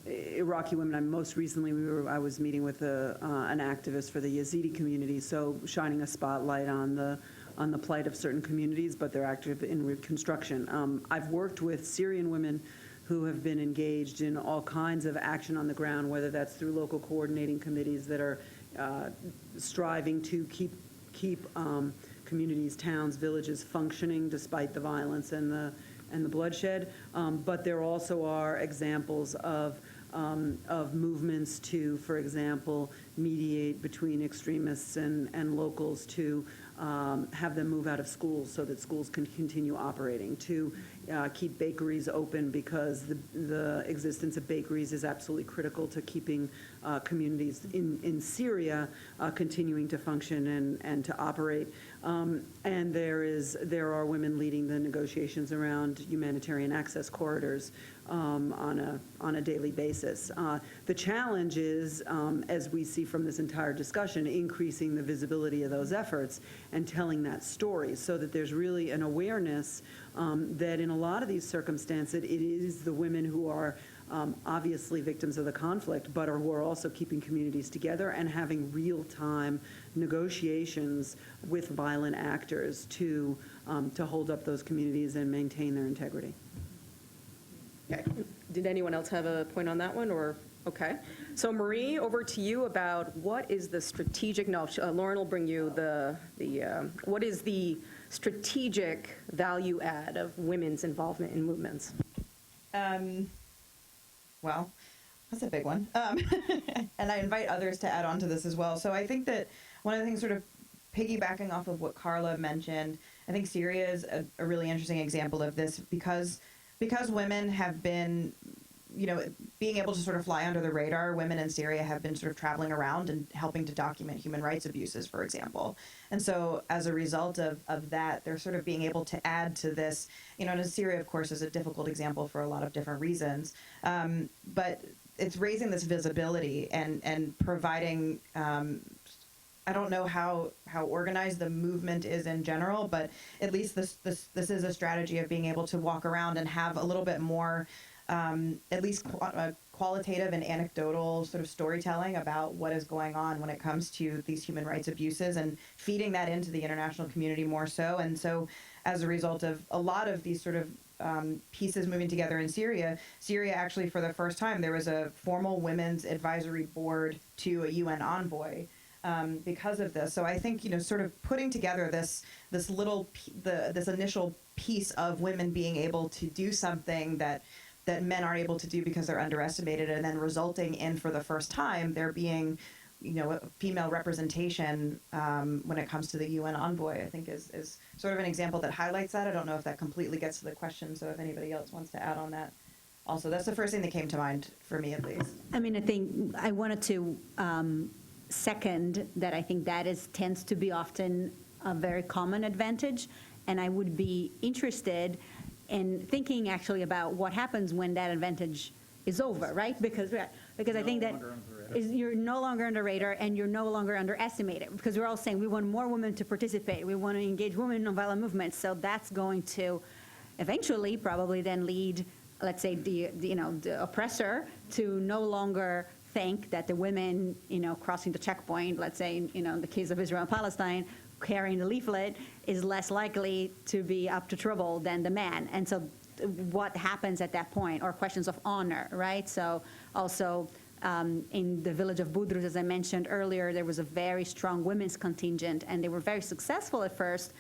Iraqi women, most recently I was meeting with an activist for the Yazidi community, so shining a spotlight on the plight of certain communities, but they're active in reconstruction. I've worked with Syrian women who have been engaged in all kinds of action on the ground, whether that's through local coordinating committees that are striving to keep communities, towns, villages functioning despite the violence and the bloodshed. But there also are examples of movements to, for example, mediate between extremists and locals, to have them move out of schools so that schools can continue operating, to keep bakeries open, because the existence of bakeries is absolutely critical to keeping communities in Syria continuing to function and to operate. And there are women leading the negotiations around humanitarian access corridors on a daily basis. The challenge is, as we see from this entire discussion, increasing the visibility of those efforts and telling that story, so that there's really an awareness that in a lot of these circumstances, it is the women who are obviously victims of the conflict, but who are also keeping communities together and having real-time negotiations with violent actors to hold up those communities and maintain their integrity. Okay. Did anyone else have a point on that one, or? Okay. So Marie, over to you about what is the strategic, Lauren will bring you what is the strategic value add of women's involvement in movements? Well, that's a big one. And I invite others to add on to this as well. So I think that one of the things, sort of piggybacking off of what Carla mentioned, I think Syria is a really interesting example of this, because women have been, being able to sort of fly under the radar. Women in Syria have been sort of traveling around and helping to document human rights abuses, for example. And so as a result of that, they're sort of being able to add to this, and Syria, of course, is a difficult example for a lot of different reasons. But it's raising this visibility and providing, I don't know how organized the movement is in general, but at least this is a strategy of being able to walk around and have a little bit more, at least qualitative and anecdotal sort of storytelling about what is going on when it comes to these human rights abuses, and feeding that into the international community more so. And so as a result of a lot of these sort of pieces moving together in Syria actually, for the first time, there was a formal women's advisory board to a UN envoy because of this. So I think, sort of putting together this initial piece of women being able to do something that men aren't able to do because they're underestimated, and then resulting in, for the first time, there being, a female representation when it comes to the UN envoy, I think is sort of an example that highlights that. I don't know if that completely gets to the question, so if anybody else wants to add on that. Also, that's the first thing that came to mind for me, at least. I mean, I think I wanted to second that. I think that tends to be often a very common advantage, and I would be interested in thinking actually about what happens when that advantage is over, right? Because I think that you're no longer under radar and you're no longer underestimated, because we're all saying we want more women to participate, we want to engage women in nonviolent movements. So that's going to eventually probably then lead, let's say, the oppressor to no longer think that the women, crossing the checkpoint, let's say, in the case of Israel and Palestine, carrying the leaflet is less likely to be up to trouble than the man. And so what happens at that point, or questions of honor, right? So also in the village of Budrus, as I mentioned earlier, there was a very strong women's contingent, and they were very successful at first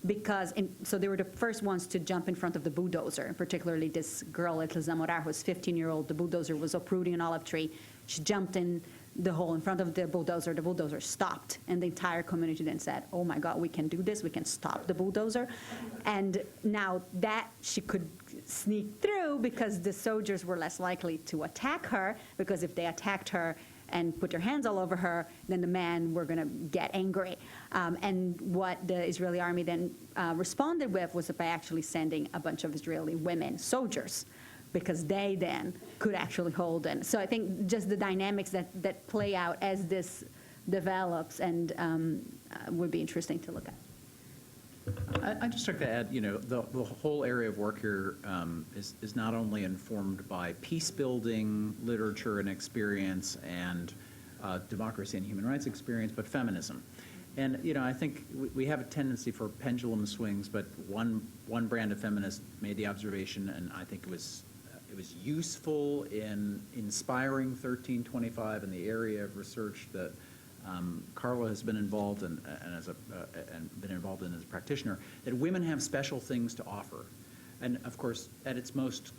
because, so they were the first ones to jump in front of the bulldozer, and particularly this girl, Elsa Zamora, who was 15-year-old. The bulldozer was uprooting an olive tree. She jumped in the hole in front of the bulldozer stopped, and the entire community then said, oh my God, we can do this, we can stop the bulldozer. And now that she could sneak through because the soldiers were less likely to attack her, because if they attacked her and put their hands all over her, then the men were gonna get angry. And what the Israeli army then responded with was by actually sending a bunch of Israeli women soldiers, because they then could actually hold it. So I think just the dynamics that play out as this develops and would be interesting to look at. I'd just like to add, the whole area of work here is not only informed by peace building, literature and experience, and democracy and human rights experience, but feminism. And I think we have a tendency for pendulum swings, but one brand of feminist made the observation, and I think it was useful in inspiring 1325 in the area of research that Carla has been involved in and been involved in as a practitioner, that women have special things to offer. And of course, at its most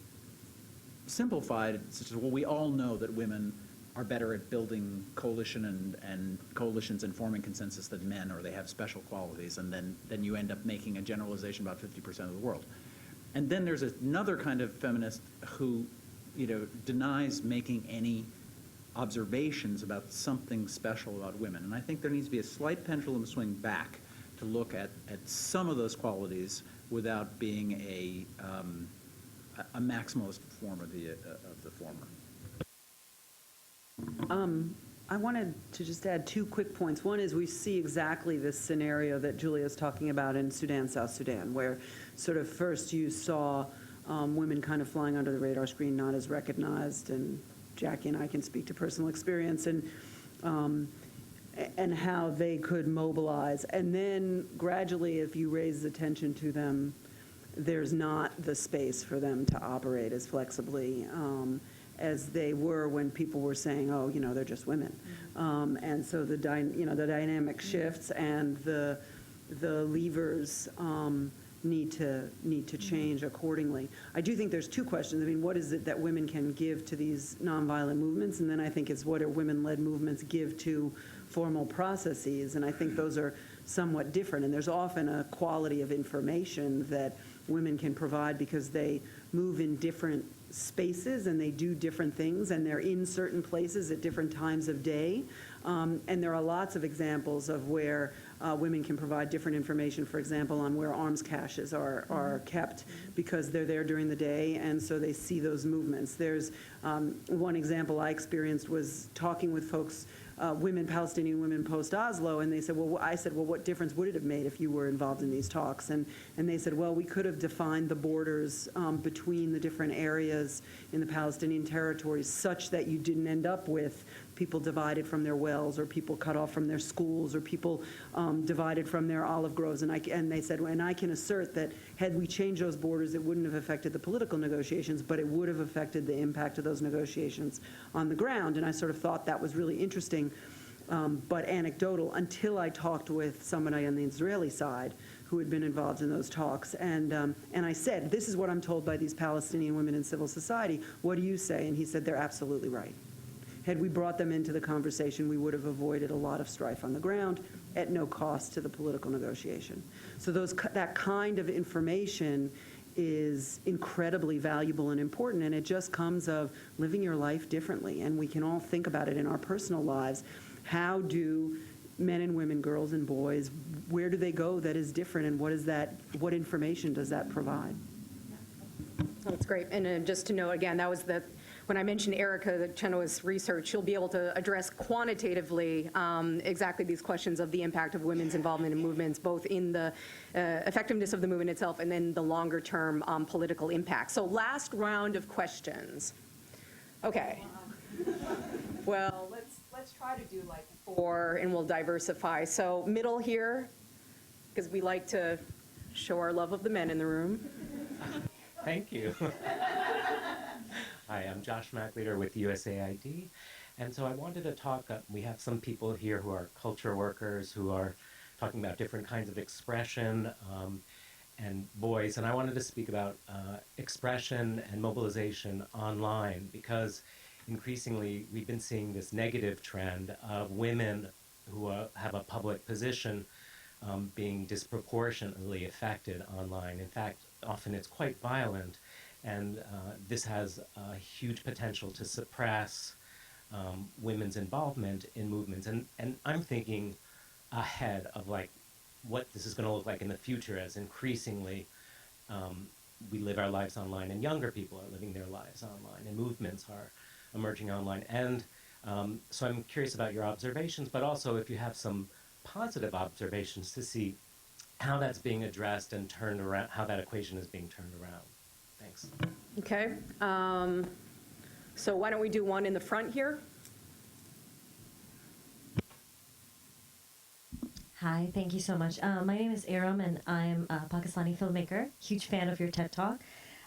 simplified, it's just, well, we all know that women are better at building coalition and coalitions and forming consensus than men, or they have special qualities, and then you end up making a generalization about 50% of the world. And then there's another kind of feminist who, denies making any observations about something special about women. And I think there needs to be a slight pendulum swing back to look at some of those qualities without being a maximalist form of the former. I wanted to just add two quick points. One is we see exactly this scenario that Julia's talking about in Sudan, South Sudan, where sort of first you saw women kind of flying under the radar screen, not as recognized, and Jackie and I can speak to personal experience, and how they could mobilize. And then gradually, if you raise attention to them, there's not the space for them to operate as flexibly as they were when people were saying, oh, they're just women. And so the dynamic shifts, and the levers need to change accordingly. I do think there's two questions. I mean, what is it that women can give to these nonviolent movements? And then I think it's what do women-led movements give to formal processes? And I think those are somewhat different. And there's often a quality of information that women can provide because they move in different spaces and they do different things, and they're in certain places at different times of day. And there are lots of examples of where women can provide different information, for example, on where arms caches are kept, because they're there during the day, and so they see those movements. There's one example I experienced was talking with folks, Palestinian women post-Oslo, and they said, I said, what difference would it have made if you were involved in these talks? And they said, well, we could have defined the borders between the different areas in the Palestinian territories such that you didn't end up with people divided from their wells, or people cut off from their schools, or people divided from their olive groves. And they said, and I can assert that had we changed those borders, it wouldn't have affected the political negotiations, but it would have affected the impact of those negotiations on the ground. And I sort of thought that was really interesting. but anecdotal until I talked with somebody on the Israeli side who had been involved in those talks. And I said, this is what I'm told by these Palestinian women in civil society. What do you say? And he said, they're absolutely right. Had we brought them into the conversation, we would have avoided a lot of strife on the ground at no cost to the political negotiation. So that kind of information is incredibly valuable and important, and it just comes of living your life differently. And we can all think about it in our personal lives. How do men and women, girls and boys, where do they go that is different, and what information does that provide? That's great. And just to know, again, that was when I mentioned Erica, the Chenoweth's research, she'll be able to address quantitatively exactly these questions of the impact of women's involvement in movements, both in the effectiveness of the movement itself and then the longer-term political impact. So last round of questions. Okay. Well, let's try to do like 4, and we'll diversify. So middle here, because we like to show our love of the men in the room. Thank you. Hi, I'm Josh McLeader with USAID. And so I wanted to talk, we have some people here who are culture workers who are talking about different kinds of expression and voice. And I wanted to speak about expression and mobilization online, because increasingly we've been seeing this negative trend of women who have a public position being disproportionately affected online. In fact, often it's quite violent. And this has a huge potential to suppress women's involvement in movements. And I'm thinking ahead of like what this is going to look like in the future, as increasingly we live our lives online, and younger people are living their lives online, and movements are emerging online. And so I'm curious about your observations, but also if you have some positive observations to see how that's being addressed and turned around, how that equation is being turned around. Thanks. Okay. So why don't we do one in the front here? Hi, thank you so much. My name is Aram, and I'm a Pakistani filmmaker. Huge fan of your TED Talk.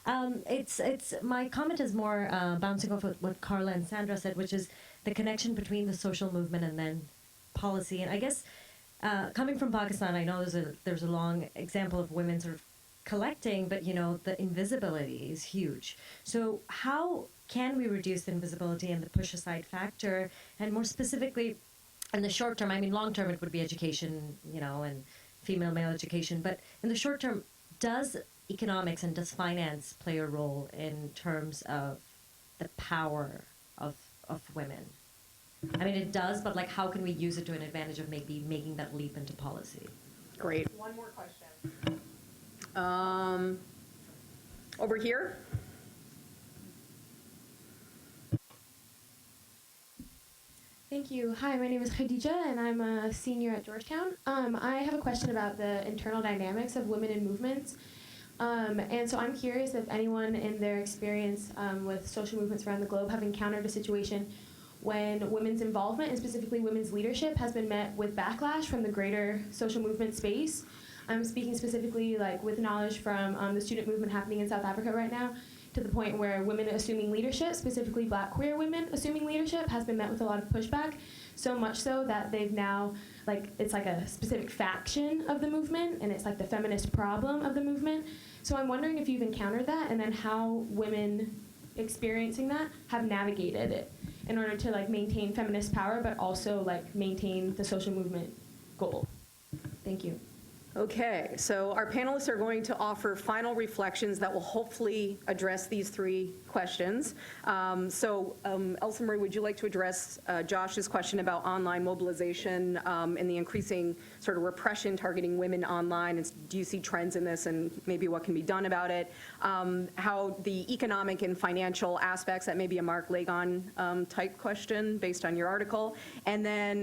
My comment is more bouncing off of what Carla and Sandra said, which is the connection between the social movement and then policy. And I guess coming from Pakistan, I know there's a long example of women sort of collecting, but the invisibility is huge. So how can we reduce the invisibility and the push aside factor? And more specifically, in the short term, I mean, long term it would be education, and female-male education. But in the short term, does economics and does finance play a role in terms of the power of women? I mean, it does, but how can we use it to an advantage of maybe making that leap into policy? Great. One more question. Over here. Thank you. Hi, my name is Khadija, and I'm a senior at Georgetown. I have a question about the internal dynamics of women in movements. And so I'm curious if anyone in their experience with social movements around the globe have encountered a situation when women's involvement, and specifically women's leadership, has been met with backlash from the greater social movement space. I'm speaking specifically with knowledge from the student movement happening in South Africa right now, to the point where women assuming leadership, specifically Black queer women assuming leadership, has been met with a lot of pushback, so much so that they've now, it's like a specific faction of the movement, and it's like the feminist problem of the movement. So I'm wondering if you've encountered that, and then how women experiencing that have navigated it in order to maintain feminist power, but also maintain the social movement goal. Thank you. Okay, so our panelists are going to offer final reflections that will hopefully address these 3 questions. Elsa Marie, would you like to address Josh's question about online mobilization and the increasing sort of repression targeting women online? And do you see trends in this, and maybe what can be done about it? How the economic and financial aspects, that may be a Mark Lagon type question based on your article. And then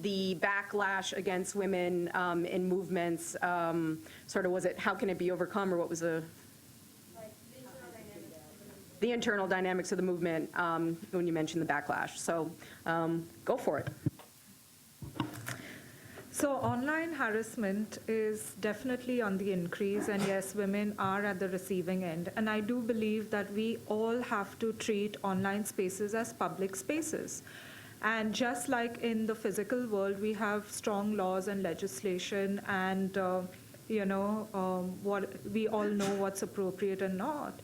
the backlash against women in movements. Sort of, was it, how can it be overcome, or what was the internal dynamics of the movement when you mentioned the backlash? So go for it. So online harassment is definitely on the increase, and yes, women are at the receiving end. And I do believe that we all have to treat online spaces as public spaces. And just like in the physical world, we have strong laws and legislation, and what we all know what's appropriate and not.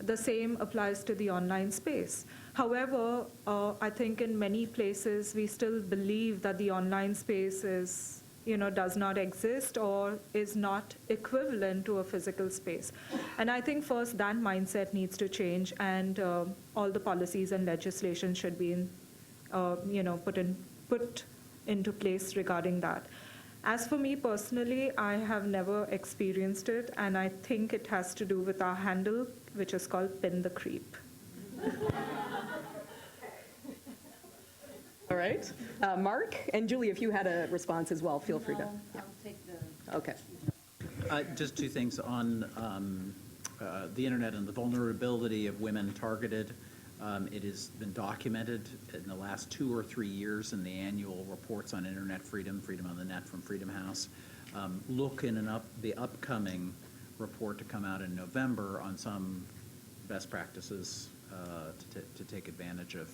The same applies to the online space. However, I think in many places we still believe that the online space is, does not exist or is not equivalent to a physical space. And I think first that mindset needs to change, and all the policies and legislation should be put into place regarding that. As for me personally, I have never experienced it, and I think it has to do with our handle, which is called Pin the Creep. All right. Mark and Julie, if you had a response as well, feel free to. I'll take the... Okay. Just two things on the internet and the vulnerability of women targeted. It has been documented in the last 2 or 3 years in the annual reports on internet freedom, Freedom on the Net from Freedom House. Look in the upcoming report to come out in November on some best practices to take advantage of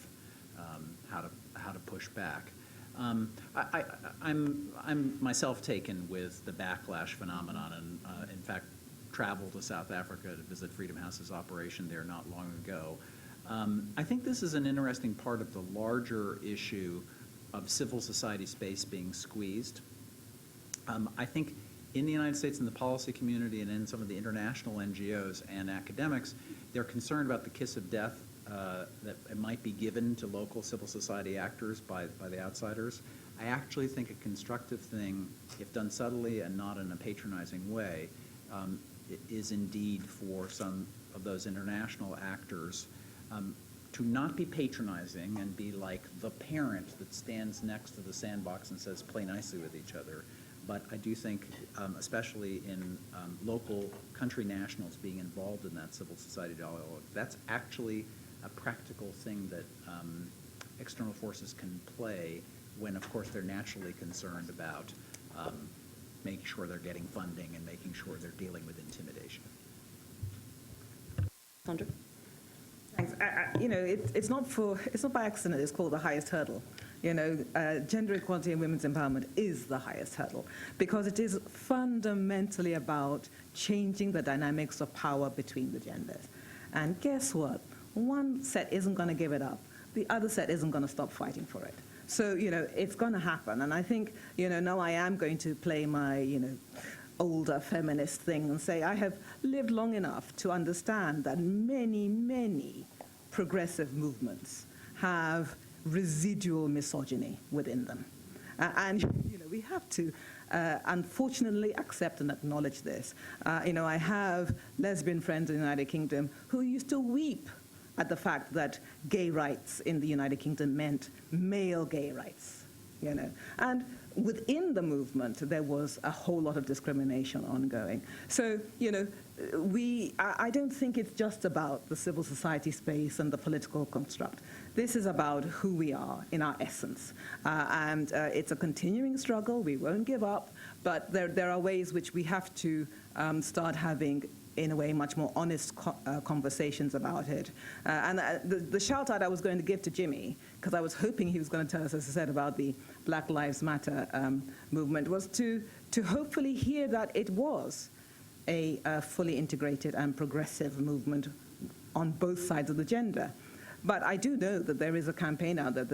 how to push back. I'm myself taken with the backlash phenomenon, and in fact traveled to South Africa to visit Freedom House's operation there not long ago. I think this is an interesting part of the larger issue of civil society space being squeezed. I think in the United States, in the policy community, and in some of the international NGOs and academics, they're concerned about the kiss of death that it might be given to local civil society actors by the outsiders. I actually think a constructive thing, if done subtly and not in a patronizing way, is indeed for some of those international actors to not be patronizing and be like the parent that stands next to the sandbox and says, play nicely with each other. But I do think, especially in local country nationals being involved in that civil society dialogue, that's actually a practical thing that external forces can play when, of course, they're naturally concerned about making sure they're getting funding and making sure they're dealing with intimidation. Sandra? Thanks. It's not by accident it's called the highest hurdle. Gender equality and women's empowerment is the highest hurdle because it is fundamentally about changing the dynamics of power between the genders. And guess what? One set isn't going to give it up. The other set isn't going to stop fighting for it. So, it's going to happen. And I think, now I am going to play my, older feminist thing and say I have lived long enough to understand that many, many progressive movements have residual misogyny within them. And we have to unfortunately accept and acknowledge this. I have lesbian friends in the United Kingdom who used to weep at the fact that gay rights in the United Kingdom meant male gay rights, And within the movement, there was a whole lot of discrimination ongoing. So, I don't think it's just about the civil society space and the political construct. This is about who we are in our essence. And it's a continuing struggle. We won't give up. But there are ways which we have to start having, in a way, much more honest conversations about it. And the shout out I was going to give to Jimmy, because I was hoping he was going to tell us, as I said, about the Black Lives Matter movement, was to hopefully hear that it was a fully integrated and progressive movement on both sides of the gender. But I do know that there is a campaign out there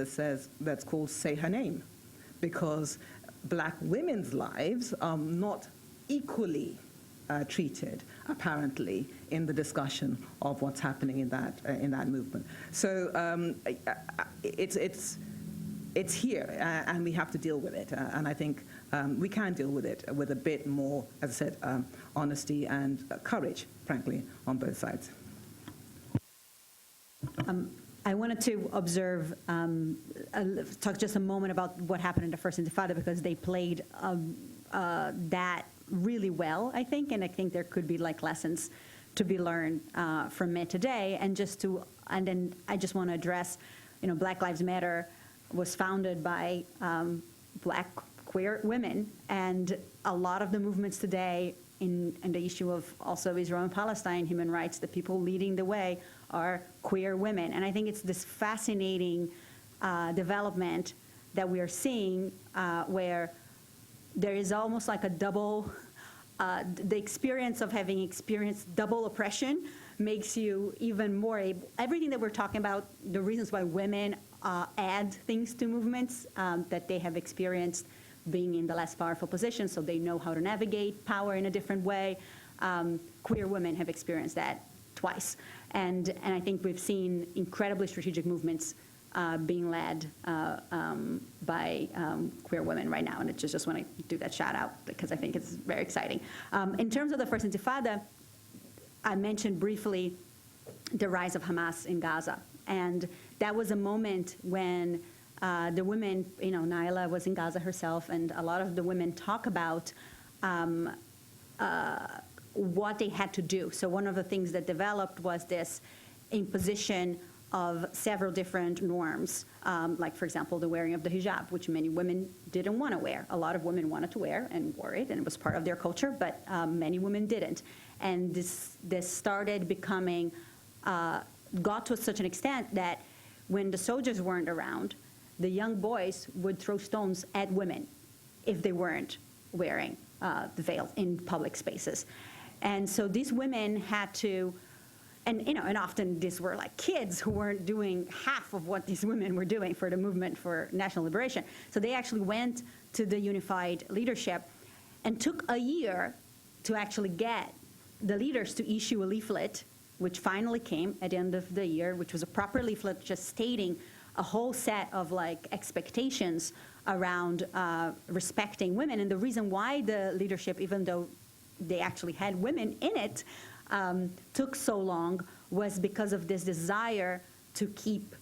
that's called Say Her Name, because black women's lives are not equally treated, apparently, in the discussion of what's happening in that movement. So it's here, and we have to deal with it. And I think we can deal with it with a bit more, as I said, honesty and courage, frankly, on both sides. I wanted to observe, talk just a moment about what happened in the first Intifada, because they played that really well, I think, and I think there could be lessons to be learned from it today. And then I just want to address, Black Lives Matter was founded by black queer women, and a lot of the movements today in the issue of also Israel and Palestine, human rights, the people leading the way are queer women. And I think it's this fascinating development that we are seeing, where there is almost like a double, the experience of having experienced double oppression makes you even more able. Everything that we're talking about, the reasons why women add things to movements that they have experienced being in the less powerful position, so they know how to navigate power in a different way. Queer women have experienced that twice. And I think we've seen incredibly strategic movements being led by queer women right now. And I just want to do that shout out because I think it's very exciting. In terms of the first Intifada, I mentioned briefly the rise of Hamas in Gaza. And that was a moment when the women, Naila was in Gaza herself, and a lot of the women talk about what they had to do. So one of the things that developed was this imposition of several different norms, like, for example, the wearing of the hijab, which many women didn't want to wear. A lot of women wanted to wear and wore it, and it was part of their culture, but many women didn't. And this started becoming, got to such an extent that when the soldiers weren't around, the young boys would throw stones at women if they weren't wearing the veil in public spaces. And so these women had to, and often these were like kids who weren't doing half of what these women were doing for the movement for national liberation. So they actually went to the unified leadership and took a year to actually get the leaders to issue a leaflet, which finally came at the end of the year, which was a proper leaflet just stating a whole set of like expectations around respecting women. And the reason why the leadership, even though they actually had women in it, took so long was because of this desire to keep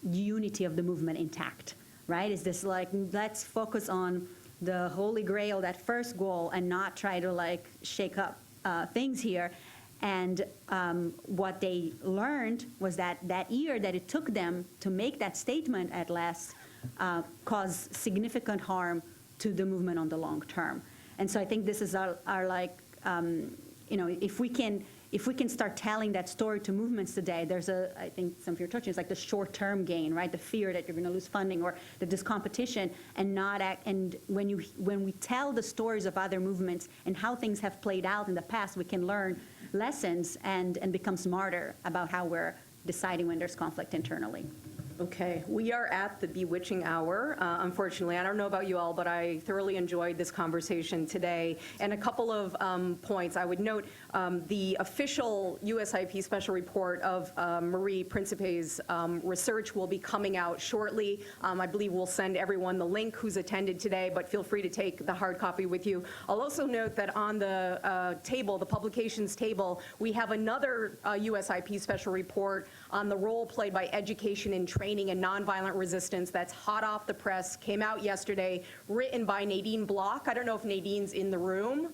unity of the movement intact, right? Is this like, let's focus on the holy grail, that first goal, and not try to like shake up things here. And what they learned was that that year that it took them to make that statement at last caused significant harm to the movement on the long term. And so I think this is our like, if we can start telling that story to movements today, there's I think some of you are touching, it's like the short-term gain, right? The fear that you're going to lose funding or that there's competition and not act. And when we tell the stories of other movements and how things have played out in the past, we can learn lessons and become smarter about how we're deciding when there's conflict internally. Okay, we are at the bewitching hour, unfortunately. I don't know about you all, but I thoroughly enjoyed this conversation today. And a couple of points. I would note the official USIP special report of Marie Principe's research will be coming out shortly. I believe we'll send everyone the link who's attended today, but feel free to take the hard copy with you. I'll also note that on the table, the publications table, we have another USIP special report on the role played by education and training and nonviolent resistance. That's hot off the press, came out yesterday, written by Nadine Block. I don't know if Nadine's in the room.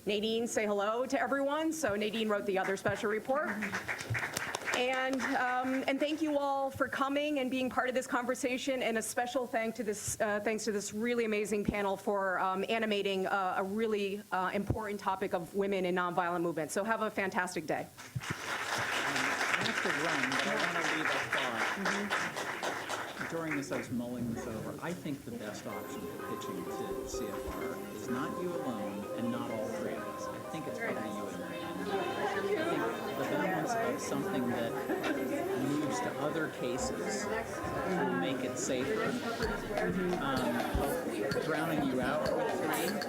Nadine, say hello to everyone. So Nadine wrote the other special report. And thank you all for coming and being part of this conversation, and a special thanks to this really amazing panel for animating a really important topic of women in nonviolent movement. So have a fantastic day. I have to run, but I want to leave a thought. During this, I was mulling this over. I think the best option for pitching to CFR is not you alone and not all three of us. I think it's probably you and me. I think the balance of something that moves to other cases will make it safer. Drowning you out with three